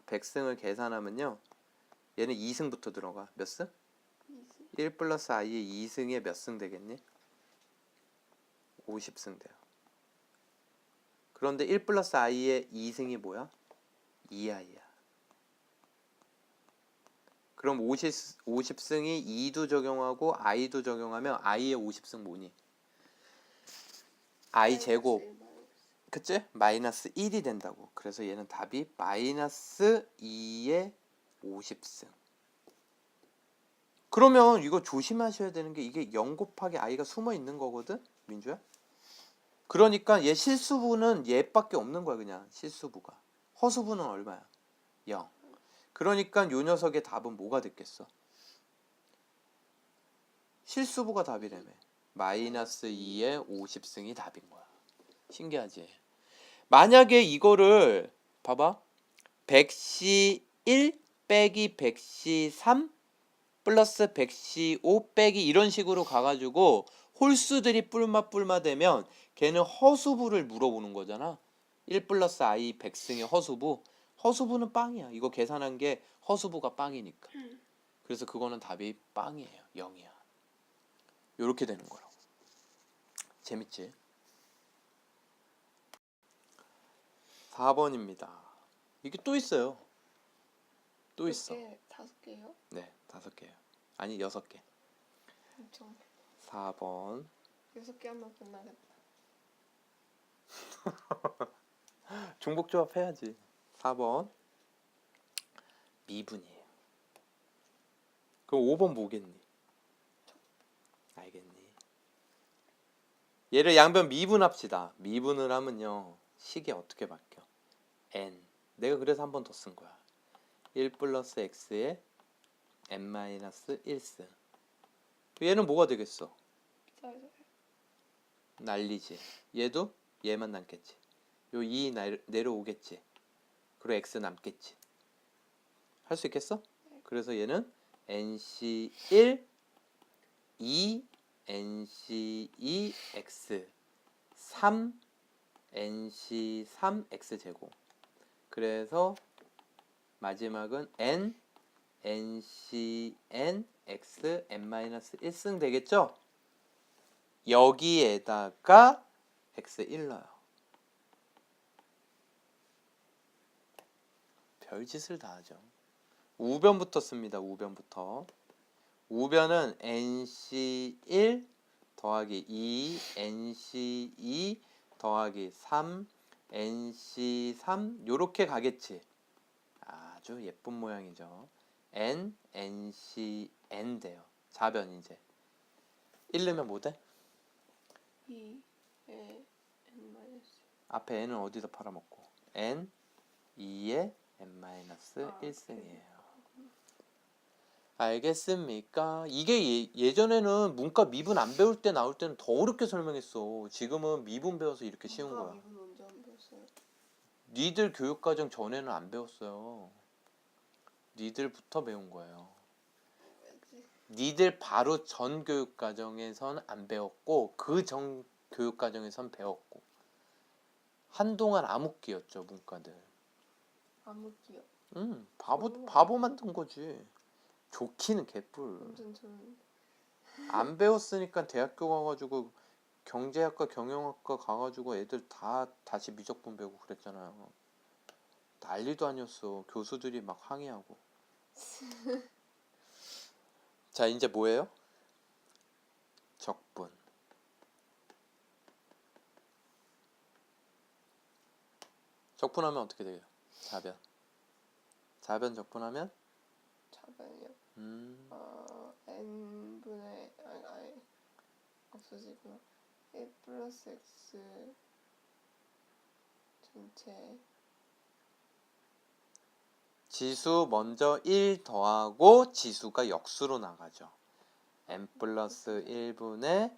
백승을 계산하면요. 얘는 2승부터 들어가. 몇 승? 1 플러스 i의 2승에 몇 승 되겠니? 50승 돼요. 그런데 1 플러스 i의 2승이 뭐야? 2i야. 그럼 50승이 2도 적용하고 i도 적용하면 i의 50승 뭐니? i 제곱. 그치? 마이너스 1이 된다고. 그래서 얘는 답이 마이너스 2의 50승. 그러면 이거 조심하셔야 되는 게 이게 0 곱하기 i가 숨어 있는 거거든? 민주야? 그러니까 얘 실수부는 얘밖에 없는 거야. 그냥 실수부가. 허수부는 얼마야? 0. 그러니까 요 녀석의 답은 뭐가 됐겠어? 실수부가 답이라며. 마이너스 2의 50승이 답인 거야. 신기하지? 만약에 이거를 봐봐. 백시 1 빼기 백시 3 플러스 백시 5 빼기 이런 식으로 가가지고 홀수들이 뿔마뿔마 되면 걔는 허수부를 물어보는 거잖아. 1 플러스 i 백승의 허수부. 허수부는 빵이야. 이거 계산한 게 허수부가 빵이니까. 그래서 그거는 답이 빵이에요. 0이야. 요렇게 되는 거라고. 재밌지? 4번입니다. 이게 또 있어요. 또 있어. 5개요? 네, 5개요. 아니 6개. 엄청. 4번. 6개 하면 끝나겠다. 중복조합 해야지. 4번. 미분이에요. 그럼 5번 뭐겠니? 알겠니? 얘를 양변 미분합시다. 미분을 하면요. 식이 어떻게 바뀌어? n. 내가 그래서 한 번 더 쓴 거야. 1 플러스 x의 n-1승. 얘는 뭐가 되겠어? 맞아요. 날리지. 얘도 얘만 남겠지. 요 2 내려오겠지. 그리고 x 남겠지. 할 수 있겠어? 그래서 얘는 nc1 2 nc2 x 3 nc3 x 제곱. 그래서 마지막은 n ncn x n-1승 되겠죠? 여기에다가 x1 넣어요. 별짓을 다 하죠. 우변부터 씁니다. 우변부터. 우변은 nc1 더하기 2 nc2 더하기 3 nc3 요렇게 가겠지. 아주 예쁜 모양이죠. n ncn 돼요. 좌변 이제 1 넣으면 뭐 돼? 2에 n 마이너스. 앞에 n은 어디다 팔아먹고 n 2에 n-1승이에요. 알겠습니까? 이게 예전에는 문과 미분 안 배울 때 나올 때는 더 어렵게 설명했어. 지금은 미분 배워서 이렇게 쉬운 거야. 미분 언제 안 배웠어요? 니들 교육과정 전에는 안 배웠어요. 니들부터 배운 거예요. 왜지? 니들 바로 전 교육과정에선 안 배웠고 그 전 교육과정에선 배웠고 한동안 암흑기였죠 문과들. 암흑기요. 바보 만든 거지. 좋기는 개뿔. 완전 저는 안 배웠으니까 대학교 가가지고 경제학과 경영학과 가가지고 애들 다 다시 미적분 배우고 그랬잖아요. 난리도 아니었어. 교수들이 막 항의하고. 자 이제 뭐예요? 적분. 적분하면 어떻게 돼요? 좌변. 좌변 적분하면? 좌변이요. n분의 아니 없어지고요. 1 플러스 x 전체 지수 먼저 1 더하고 지수가 역수로 나가죠. n 플러스 1분의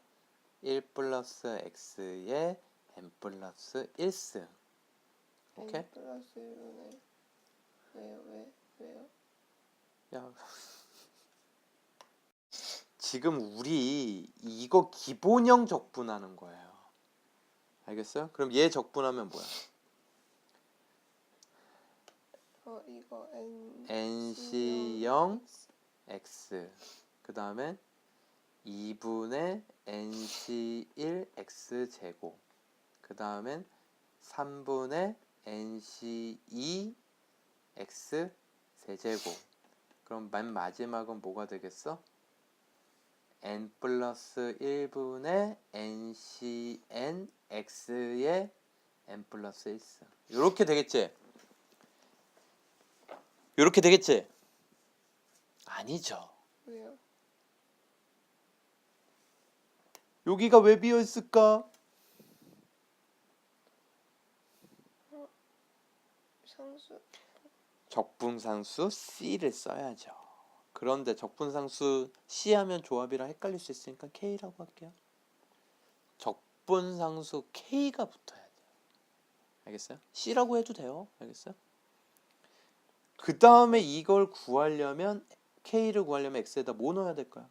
1 플러스 x의 n 플러스 1승. 오케이? n 플러스 1분의 왜요? 야, 지금 우리 이거 기본형 적분하는 거예요. 알겠어요? 그럼 얘 적분하면 뭐야? 이거 nc0 x 그 다음에 2분의 nc1 x 제곱 그 다음엔 3분의 nc2 x 세제곱. 그럼 맨 마지막은 뭐가 되겠어? n 플러스 1분의 ncn x의 n 플러스 1승. 요렇게 되겠지? 요렇게 되겠지? 아니죠. 왜요? 여기가 왜 비어 있을까? 상수 적분상수 C를 써야죠. 그런데 적분상수 C 하면 조합이랑 헷갈릴 수 있으니까 K라고 할게요. 적분상수 K가 붙어야 돼요. 알겠어요? C라고 해도 돼요. 알겠어요? 그 다음에 이걸 구하려면 K를 구하려면 X에다 뭐 넣어야 될까요?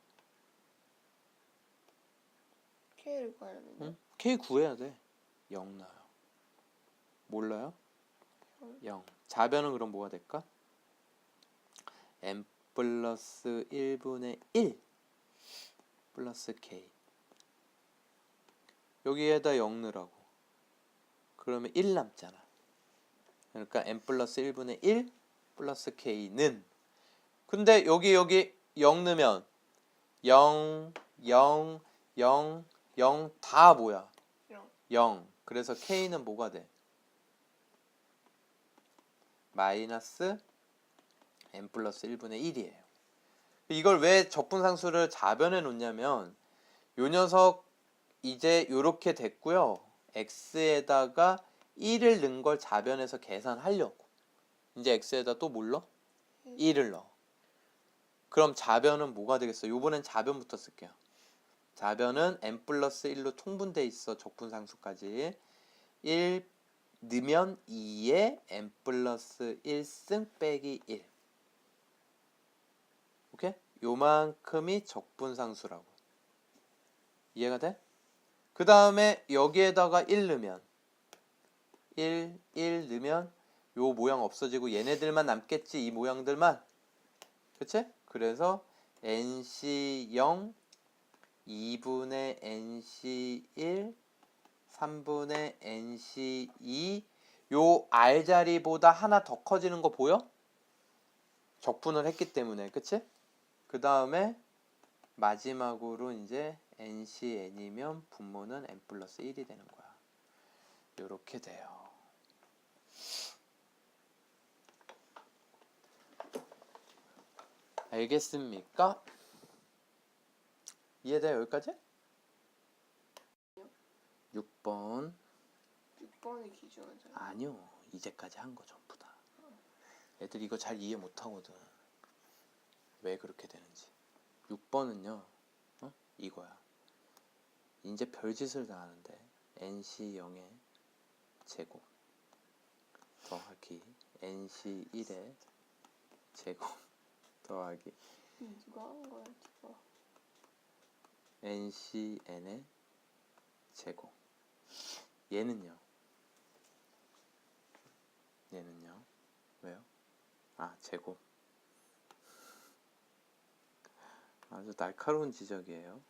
K를 구하려면요? 응? K 구해야 돼. 0 넣어요. 몰라요? 0. 좌변은 그럼 뭐가 될까? n 플러스 1분의 1 플러스 k. 여기에다 0 넣으라고. 그러면 1 남잖아. 그러니까 n 플러스 1분의 1 플러스 k는, 근데 여기 0 넣으면 0 0 0 0 다 뭐야? 0. 그래서 k는 뭐가 돼? 마이너스 n 플러스 1분의 1이에요. 이걸 왜 적분상수를 좌변에 놓냐면 요 녀석 이제 요렇게 됐고요. x에다가 1을 넣은 걸 좌변에서 계산하려고. 이제 x에다 또 뭘 넣어? 1을 넣어. 그럼 좌변은 뭐가 되겠어? 요번엔 좌변부터 쓸게요. 좌변은 n 플러스 1로 통분돼 있어. 적분상수까지. 1 넣으면 2에 n 플러스 1승 빼기 1. 오케이? 요만큼이 적분상수라고. 이해가 돼? 그 다음에 여기에다가 1 넣으면 1 넣으면 요 모양 없어지고 얘네들만 남겠지. 이 모양들만. 그치? 그래서 NC0 2분의 NC1 3분의 NC2 요 R자리보다 하나 더 커지는 거 보여? 적분을 했기 때문에. 그치? 그 다음에 마지막으로 이제 NCN이면 분모는 N 플러스 1이 되는 거야. 요렇게 돼요. 알겠습니까? 이해돼 여기까지? 6번 6번이 기준하잖아. 아니요 이제까지 한 거 전부 다. 애들 이거 잘 이해 못하거든. 왜 그렇게 되는지. 6번은요 이거야. 이제 별짓을 다 하는데 NC0의 제곱 더하기 NC1의 제곱 더하기 누가 한 거야 누가? NCN의 제곱. 얘는요 왜요? 아 제곱. 아주 날카로운 지적이에요.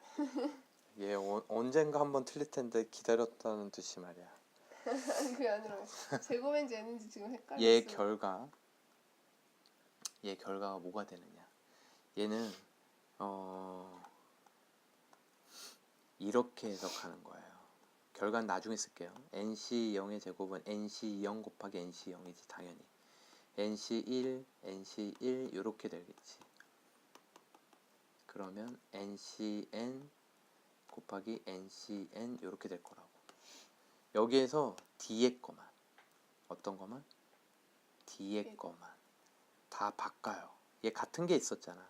얘 언젠가 한번 틀릴 텐데 기다렸다는 뜻이 말이야. 그게 아니라 제곱인지 n인지 지금 헷갈렸어. 얘 결과가 뭐가 되느냐. 얘는 이렇게 해석하는 거예요. 결과는 나중에 쓸게요. NC0의 제곱은 NC0 곱하기 NC0이지 당연히. NC1, NC1 이렇게 되겠지. 그러면 NCN 곱하기 NCN 이렇게 될 거라고. 여기에서 D의 거만 어떤 거만? D의 거만 다 바꿔요. 얘 같은 게 있었잖아.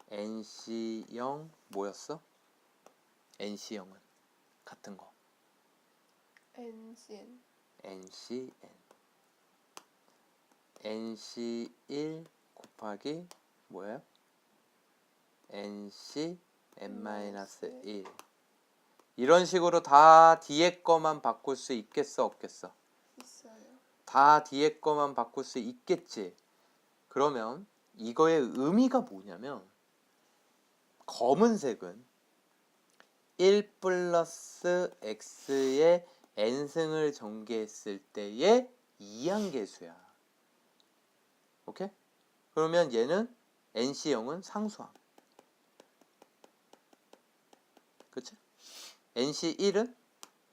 NC0 뭐였어? NC0은 같은 거. NCN. NC1 곱하기 뭐예요? NCN-1 이런 식으로 다 뒤에 거만 바꿀 수 있겠어 없겠어? 있어요. 다 뒤에 거만 바꿀 수 있겠지. 그러면 이거의 의미가 뭐냐면 검은색은 1 플러스 x의 n승을 전개했을 때의 이항계수야. 오케이? 그러면 얘는 NC0은 상수항. 그치? NC1은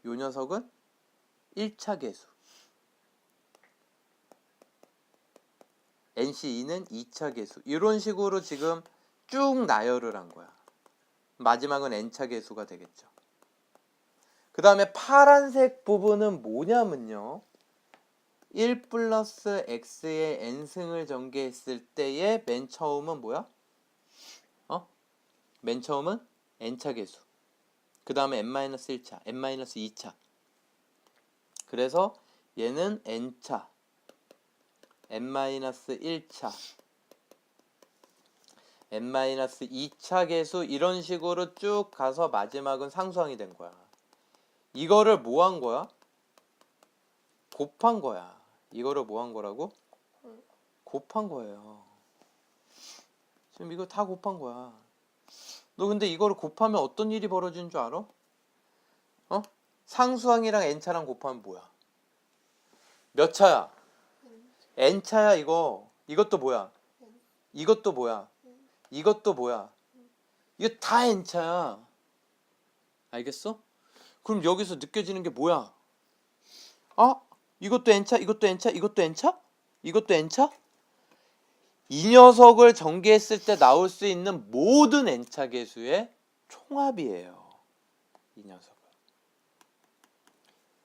요 녀석은 1차 계수. NC2는 2차 계수. 이런 식으로 지금 쭉 나열을 한 거야. 마지막은 n차 계수가 되겠죠. 그 다음에 파란색 부분은 뭐냐면요. 1 플러스 x의 n승을 전개했을 때의 맨 처음은 뭐야? 맨 처음은 n차 계수. 그 다음에 n-1차, n-2차. 그래서 얘는 n차, n-1차, n-2차 계수 이런 식으로 쭉 가서 마지막은 상수항이 된 거야. 이거를 뭐 한 거야? 곱한 거야. 이거를 뭐 한 거라고? 곱한 거예요. 지금 이거 다 곱한 거야. 너 근데 이거를 곱하면 어떤 일이 벌어지는 줄 알아? 상수항이랑 n차랑 곱하면 뭐야? 몇 차야? n차야 이거. 이것도 뭐야? 이것도 뭐야? 이것도 뭐야? 이거 다 n차야. 알겠어? 그럼 여기서 느껴지는 게 뭐야? 이것도 n차, 이것도 n차, 이것도 n차? 이것도 n차? 이 녀석을 전개했을 때 나올 수 있는 모든 n차 계수의 총합이에요. 이 녀석은.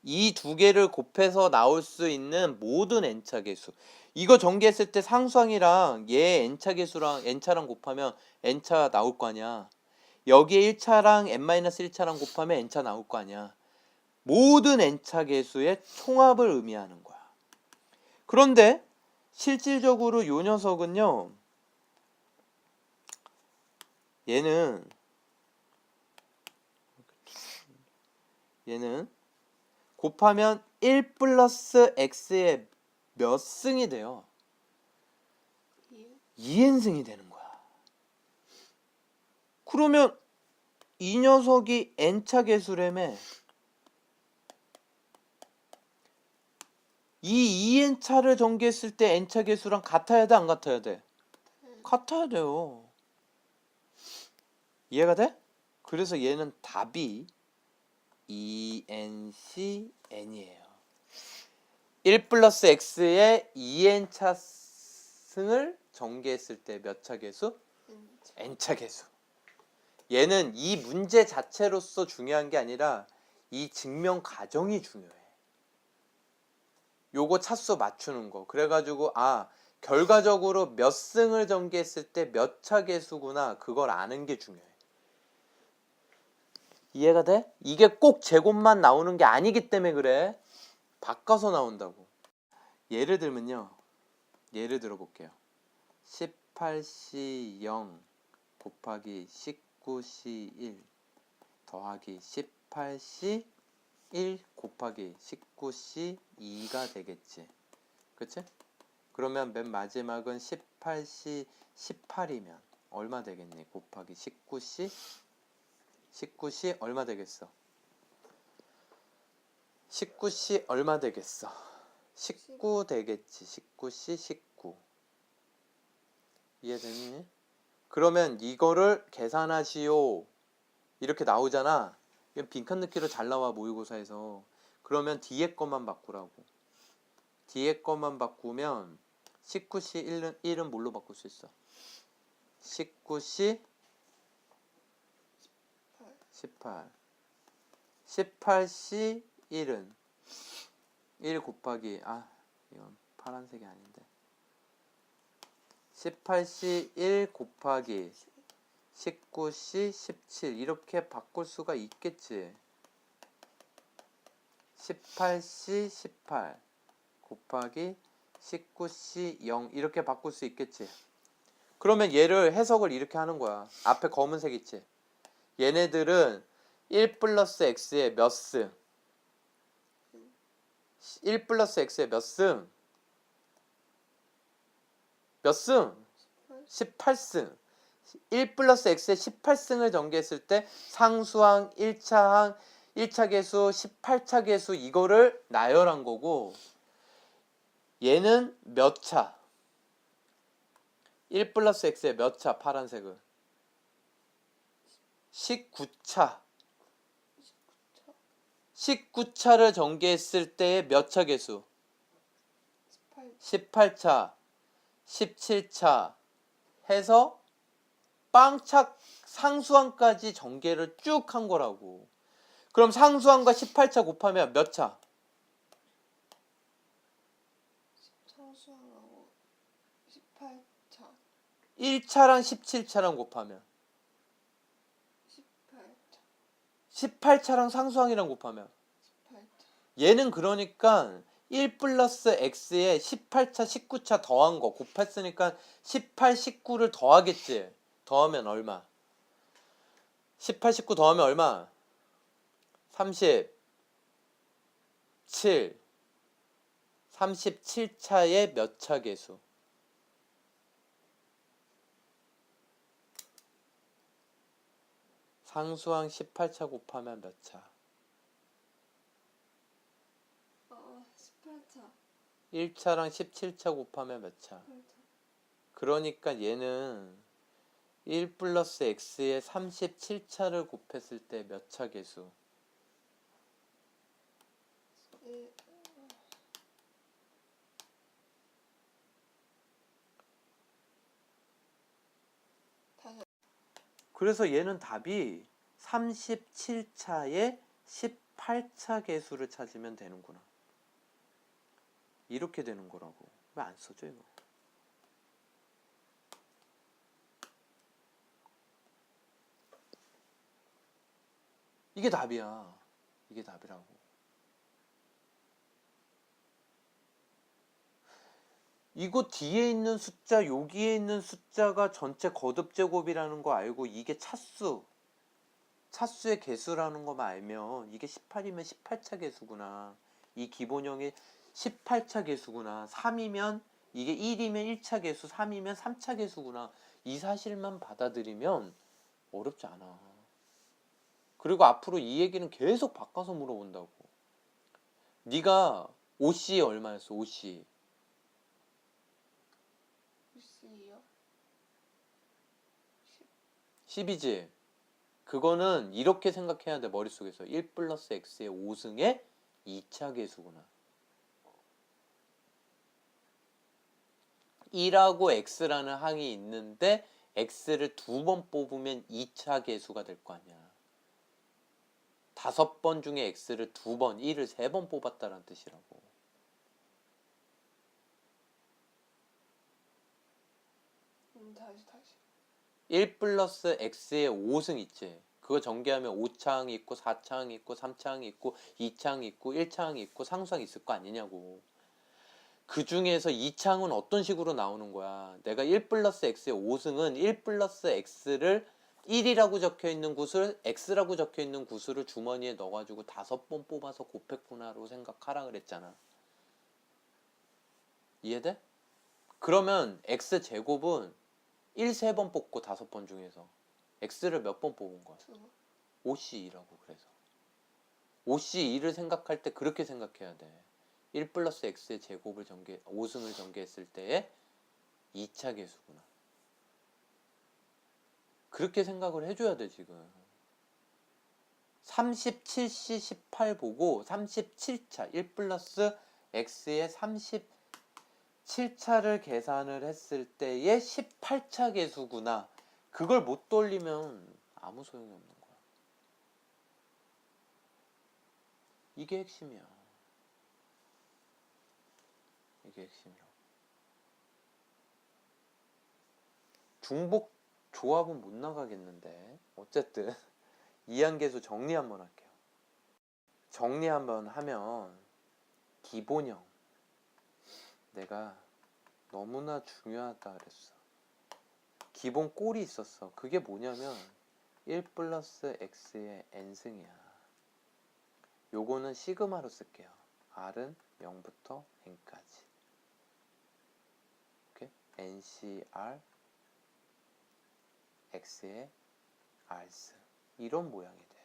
이 두 개를 곱해서 나올 수 있는 모든 n차 계수. 이거 전개했을 때 상수항이랑 얘 n차 계수랑 n차랑 곱하면 n차 나올 거 아니야. 여기에 1차랑 n-1차랑 곱하면 n차 나올 거 아니야. 모든 n차 계수의 총합을 의미하는 거야. 그런데 실질적으로 요 녀석은요. 얘는 곱하면 1 플러스 x의 몇 승이 돼요? 2n승이 되는 거야. 그러면 이 녀석이 n차 계수라며. 이 2n차를 전개했을 때 n차 계수랑 같아야 돼, 안 같아야 돼? 같아야 돼요. 이해가 돼? 그래서 얘는 답이 2ncn이에요. 1 플러스 x의 2n차 승을 전개했을 때 몇 차 계수? n차 계수. 얘는 이 문제 자체로서 중요한 게 아니라 이 증명 과정이 중요해. 요거 차수 맞추는 거. 그래가지고 결과적으로 몇 승을 전개했을 때 몇 차 계수구나, 그걸 아는 게 중요해. 이해가 돼? 이게 꼭 제곱만 나오는 게 아니기 때문에 그래. 바꿔서 나온다고. 예를 들면요. 예를 들어 볼게요. 18C 0 곱하기 19C 1 더하기 18C 1 곱하기 19C 2가 되겠지. 그치? 그러면 맨 마지막은 18C 18이면 얼마 되겠니? 곱하기 19C 얼마 되겠어? 19C 얼마 되겠어? 19 되겠지. 19C 19. 이해되니? 그러면 이거를 계산하시오. 이렇게 나오잖아. 이건 빈칸 넣기로 잘 나와, 모의고사에서. 그러면 뒤에 것만 바꾸라고. 뒤에 것만 바꾸면 19C 1은 뭘로 바꿀 수 있어? 19C 18. 18C 1은 1 곱하기 이건 파란색이 아닌데. 18C 1 곱하기 19C 17 이렇게 바꿀 수가 있겠지. 18C 18 곱하기 19C 0 이렇게 바꿀 수 있겠지. 그러면 얘를 해석을 이렇게 하는 거야. 앞에 검은색 있지. 얘네들은 1 플러스 x의 몇 승? 1 플러스 x의 몇 승? 몇 승? 18승. 1 플러스 x의 18승을 전개했을 때 상수항, 1차 계수, 18차 계수 이거를 나열한 거고, 얘는 몇 차? 1 플러스 x의 몇 차? 파란색은 19차. 19차를 전개했을 때의 몇 차 계수? 18차, 17차 해서 빵착 상수항까지 전개를 쭉 한 거라고. 그럼 상수항과 18차 곱하면 몇 차? 상수항하고 18차. 1차랑 17차랑 곱하면 18차. 18차랑 상수항이랑 곱하면 18차. 얘는 그러니까 1 플러스 x에 18차, 19차 더한 거 곱했으니까 18, 19를 더하겠지. 더하면 얼마? 18, 19 더하면 얼마? 37. 37차의 몇 차 계수? 상수항 18차 곱하면 몇 차? 18차. 1차랑 17차 곱하면 몇 차? 18차. 그러니까 얘는 1 플러스 x에 37차를 곱했을 때 몇 차 계수? 그래서 얘는 답이 37차에 18차 계수를 찾으면 되는구나. 이렇게 되는 거라고. 왜 안 써져 이거? 이게 답이야. 이게 답이라고. 이거 뒤에 있는 숫자, 여기에 있는 숫자가 전체 거듭 제곱이라는 거 알고 이게 차수. 차수의 개수라는 것만 알면 이게 18이면 18차 개수구나. 이 기본형이 18차 개수구나. 3이면 이게 1이면 1차 개수, 3이면 3차 개수구나. 이 사실만 받아들이면 어렵지 않아. 그리고 앞으로 이 얘기는 계속 바꿔서 물어본다고. 네가 OC 얼마였어? OC. 글씨요? 10이지? 그거는 이렇게 생각해야 돼. 머릿속에서 1 플러스 x의 5승의 2차 계수구나. 1하고 x라는 항이 있는데 x를 2번 뽑으면 2차 계수가 될 거 아니야. 5번 중에 x를 2번, 1을 3번 뽑았다는 뜻이라고. 다시. 1 플러스 x의 5승 있지. 그거 전개하면 5차항이 있고 4차항이 있고 3차항이 있고 2차항이 있고 1차항이 있고 상수항이 있을 거 아니냐고. 그 중에서 2차항은 어떤 식으로 나오는 거야. 내가 1 플러스 x의 5승은 1 플러스 x를 1이라고 적혀있는 구슬, x라고 적혀있는 구슬을 주머니에 넣어가지고 5번 뽑아서 곱했구나로 생각하라 그랬잖아. 이해돼? 그러면 x제곱은 1, 3번 뽑고 5번 중에서 x를 몇 번 뽑은 거야? 2번. OC2라고. 그래서 OC2를 생각할 때 그렇게 생각해야 돼. 1 플러스 x의 제곱을 5승을 전개했을 때의 2차 계수구나. 그렇게 생각을 해줘야 돼. 지금 37C 18 보고 37차 1 플러스 x의 37차를 계산을 했을 때의 18차 계수구나. 그걸 못 돌리면 아무 소용이 없는 거야. 이게 핵심이야. 이게 핵심이라고. 중복 조합은 못 나가겠는데 어쨌든 이항계수 정리 한번 할게요. 정리 한번 하면 기본형 내가 너무나 중요하다 그랬어. 기본 꼴이 있었어. 그게 뭐냐면 1 플러스 x의 n승이야. 요거는 시그마로 쓸게요. r은 0부터 n까지. 오케이? ncr x의 r승. 이런 모양이 돼.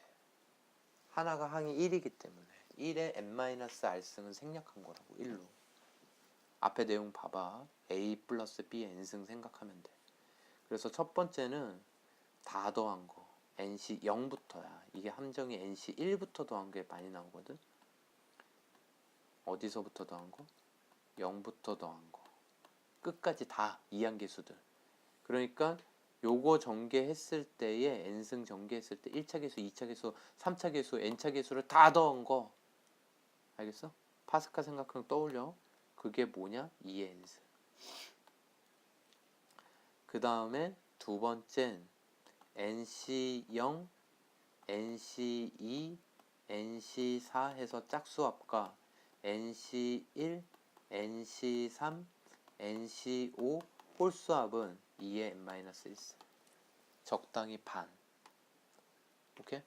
하나가 항이 1이기 때문에 1의 n-r승은 생략한 거라고. 1로. 앞에 내용 봐봐. a 플러스 b n승 생각하면 돼. 그래서 첫 번째는 다 더한 거. nc 0부터야. 이게 함정이 nc 1부터 더한 게 많이 나오거든. 어디서부터 더한 거? 0부터 더한 거. 끝까지 다 이항계수들. 그러니까 요거 전개했을 때에 n승 전개했을 때 1차 계수, 2차 계수, 3차 계수, n차 계수를 다 더한 거. 알겠어? 파스칼 생각형 떠올려. 그게 뭐냐? 2의 n승. 그 다음에 두 번째는 NC0, NC2, NC4 해서 짝수합과 NC1, NC3, NC5 홀수합은 2의 n-1승. 적당히 반. 오케이?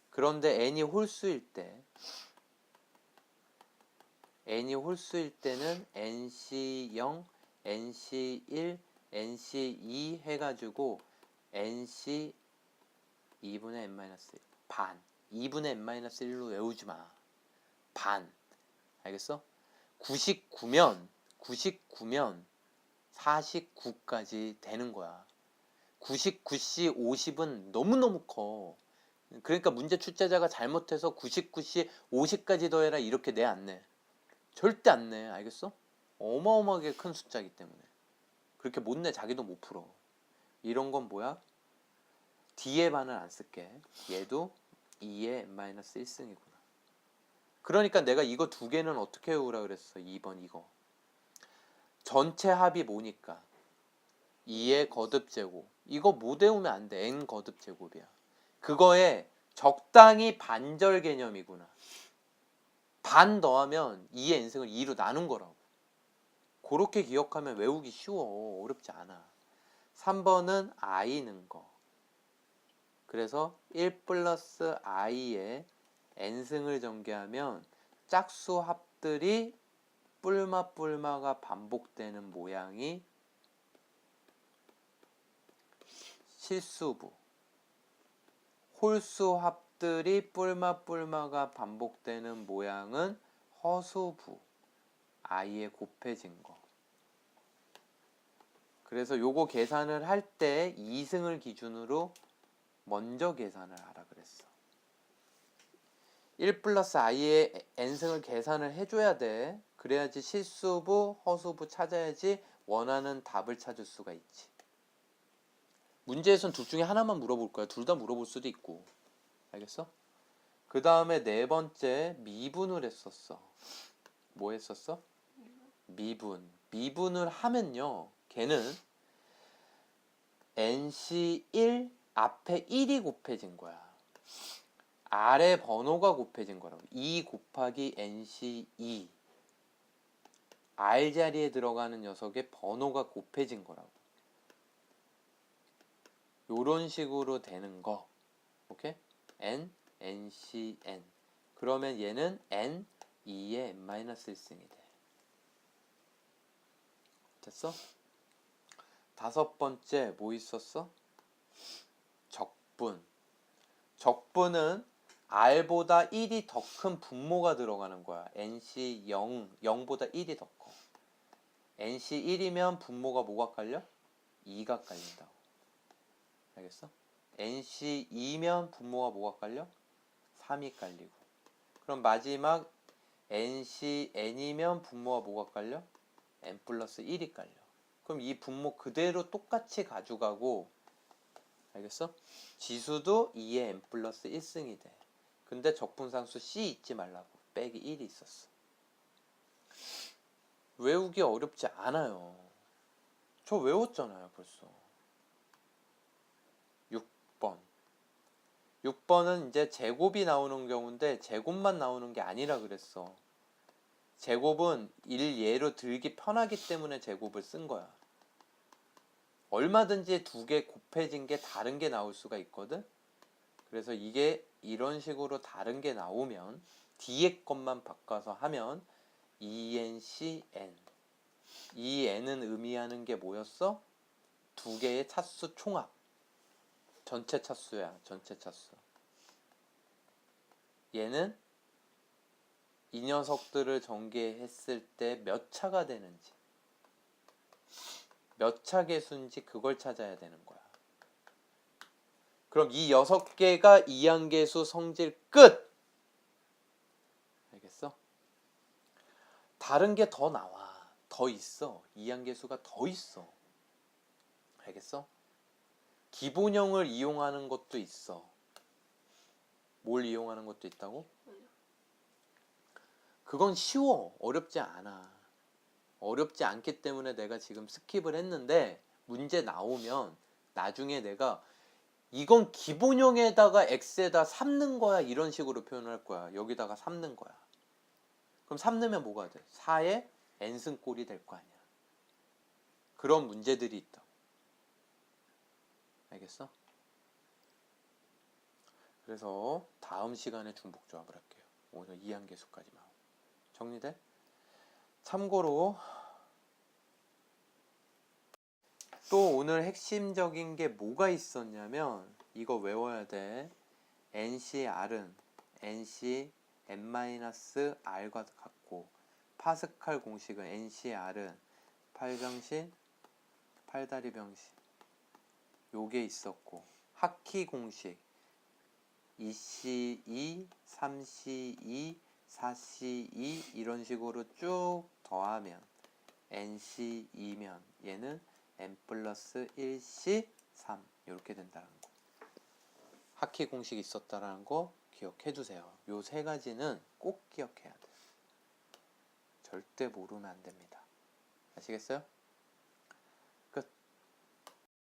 그런데 n이 홀수일 때 는 NC0, NC1, NC2 해가지고 NC 2분의 n-1 반. 2분의 n-1로 외우지 마. 반. 알겠어? 99면 49까지 되는 거야. 99C 50은 너무너무 커. 그러니까 문제 출제자가 잘못해서 99C 50까지 더해라 이렇게 내 안 내. 절대 안 내. 알겠어? 어마어마하게 큰 숫자이기 때문에. 그렇게 못 내. 자기도 못 풀어. 이런 건 뭐야? D의 반을 안 쓸게. 얘도 2의 n-1승이구나. 그러니까 내가 이거 두 개는 어떻게 외우라 그랬어? 2번 이거. 전체 합이 뭐니까? 2의 거듭제곱. 이거 못 외우면 안 돼. n 거듭제곱이야. 그거에 적당히 반절 개념이구나. 반 더하면 2의 n승을 2로 나눈 거라고. 그렇게 기억하면 외우기 쉬워. 어렵지 않아. 3번은 i는 거. 그래서 1 플러스 i의 n승을 전개하면 짝수 합들이 뿔마가 반복되는 모양이 실수부. 홀수 합들이 뿔마가 반복되는 모양은 허수부. i에 곱해진 거. 그래서 요거 계산을 할 때 2승을 기준으로 먼저 계산을 하라 그랬어. 1 플러스 i의 n승을 계산을 해줘야 돼. 그래야지 실수부, 허수부 찾아야지 원하는 답을 찾을 수가 있지. 문제에선 둘 중에 하나만 물어볼 거야. 둘 다 물어볼 수도 있고. 알겠어? 그 다음에 네 번째 미분을 했었어. 뭐 했었어? 미분. 미분을 하면요. 걔는 NC1 앞에 1이 곱해진 거야. 아래 번호가 곱해진 거라고. 2 곱하기 NC2. R 자리에 들어가는 녀석의 번호가 곱해진 거라고. 요런 식으로 되는 거. 오케이? N, NCN. 그러면 얘는 N, 2의 N-1승이 돼. 됐어? 다섯 번째 뭐 있었어? 적분. 적분은 R보다 1이 더 큰 분모가 들어가는 거야. NC0, 0보다 1이 더 커. NC1이면 분모가 뭐가 깔려? 2가 깔린다고. 알겠어? NC2면 분모가 뭐가 깔려? 3이 깔리고. 그럼 마지막 NCN이면 분모가 뭐가 깔려? N 플러스 1이 깔려. 그럼 이 분모 그대로 똑같이 가져가고, 알겠어? 지수도 2의 N 플러스 1승이 돼. 근데 적분상수 C 잊지 말라고. 빼기 1이 있었어. 외우기 어렵지 않아요. 저 외웠잖아요 벌써. 6번. 6번은 이제 제곱이 나오는 경우인데 제곱만 나오는 게 아니라 그랬어. 제곱은 일예로 들기 편하기 때문에 제곱을 쓴 거야. 얼마든지 두 개 곱해진 게 다른 게 나올 수가 있거든. 그래서 이게 이런 식으로 다른 게 나오면 뒤에 것만 바꿔서 하면 ENCN. 이 N은 의미하는 게 뭐였어? 두 개의 차수 총합. 전체 차수야. 전체 차수. 얘는 이 녀석들을 전개했을 때 몇 차가 되는지, 몇 차 계수인지 그걸 찾아야 되는 거야. 그럼 이 6개가 이항계수 성질 끝! 알겠어? 다른 게 더 나와. 더 있어. 이항계수가 더 있어. 알겠어? 기본형을 이용하는 것도 있어. 뭘 이용하는 것도 있다고? 그건 쉬워. 어렵지 않아. 어렵지 않기 때문에 내가 지금 스킵을 했는데 문제 나오면 나중에 내가 이건 기본형에다가 x에다 3 넣은 거야 이런 식으로 표현할 거야. 여기다가 3 넣은 거야. 그럼 3 넣으면 뭐가 돼? 4의 n승꼴이 될 거 아니야. 그런 문제들이 있다. 알겠어? 그래서 다음 시간에 중복조합을 할게요. 오늘 이항계수까지만. 정리돼? 참고로 또 오늘 핵심적인 게 뭐가 있었냐면 이거 외워야 돼. NCR은 NC(n-R과) 같고 파스칼 공식은 NCR은 8병신, 8다리 병신 요게 있었고 하키 공식 2C2, 3C2, 4C2 이런 식으로 쭉 더하면 NC2면 얘는 N 플러스 1C 3 이렇게 된다는 거. 하키 공식이 있었다라는 거 기억해 두세요. 요 세 가지는 꼭 기억해야 돼요. 절대 모르면 안 됩니다. 아시겠어요?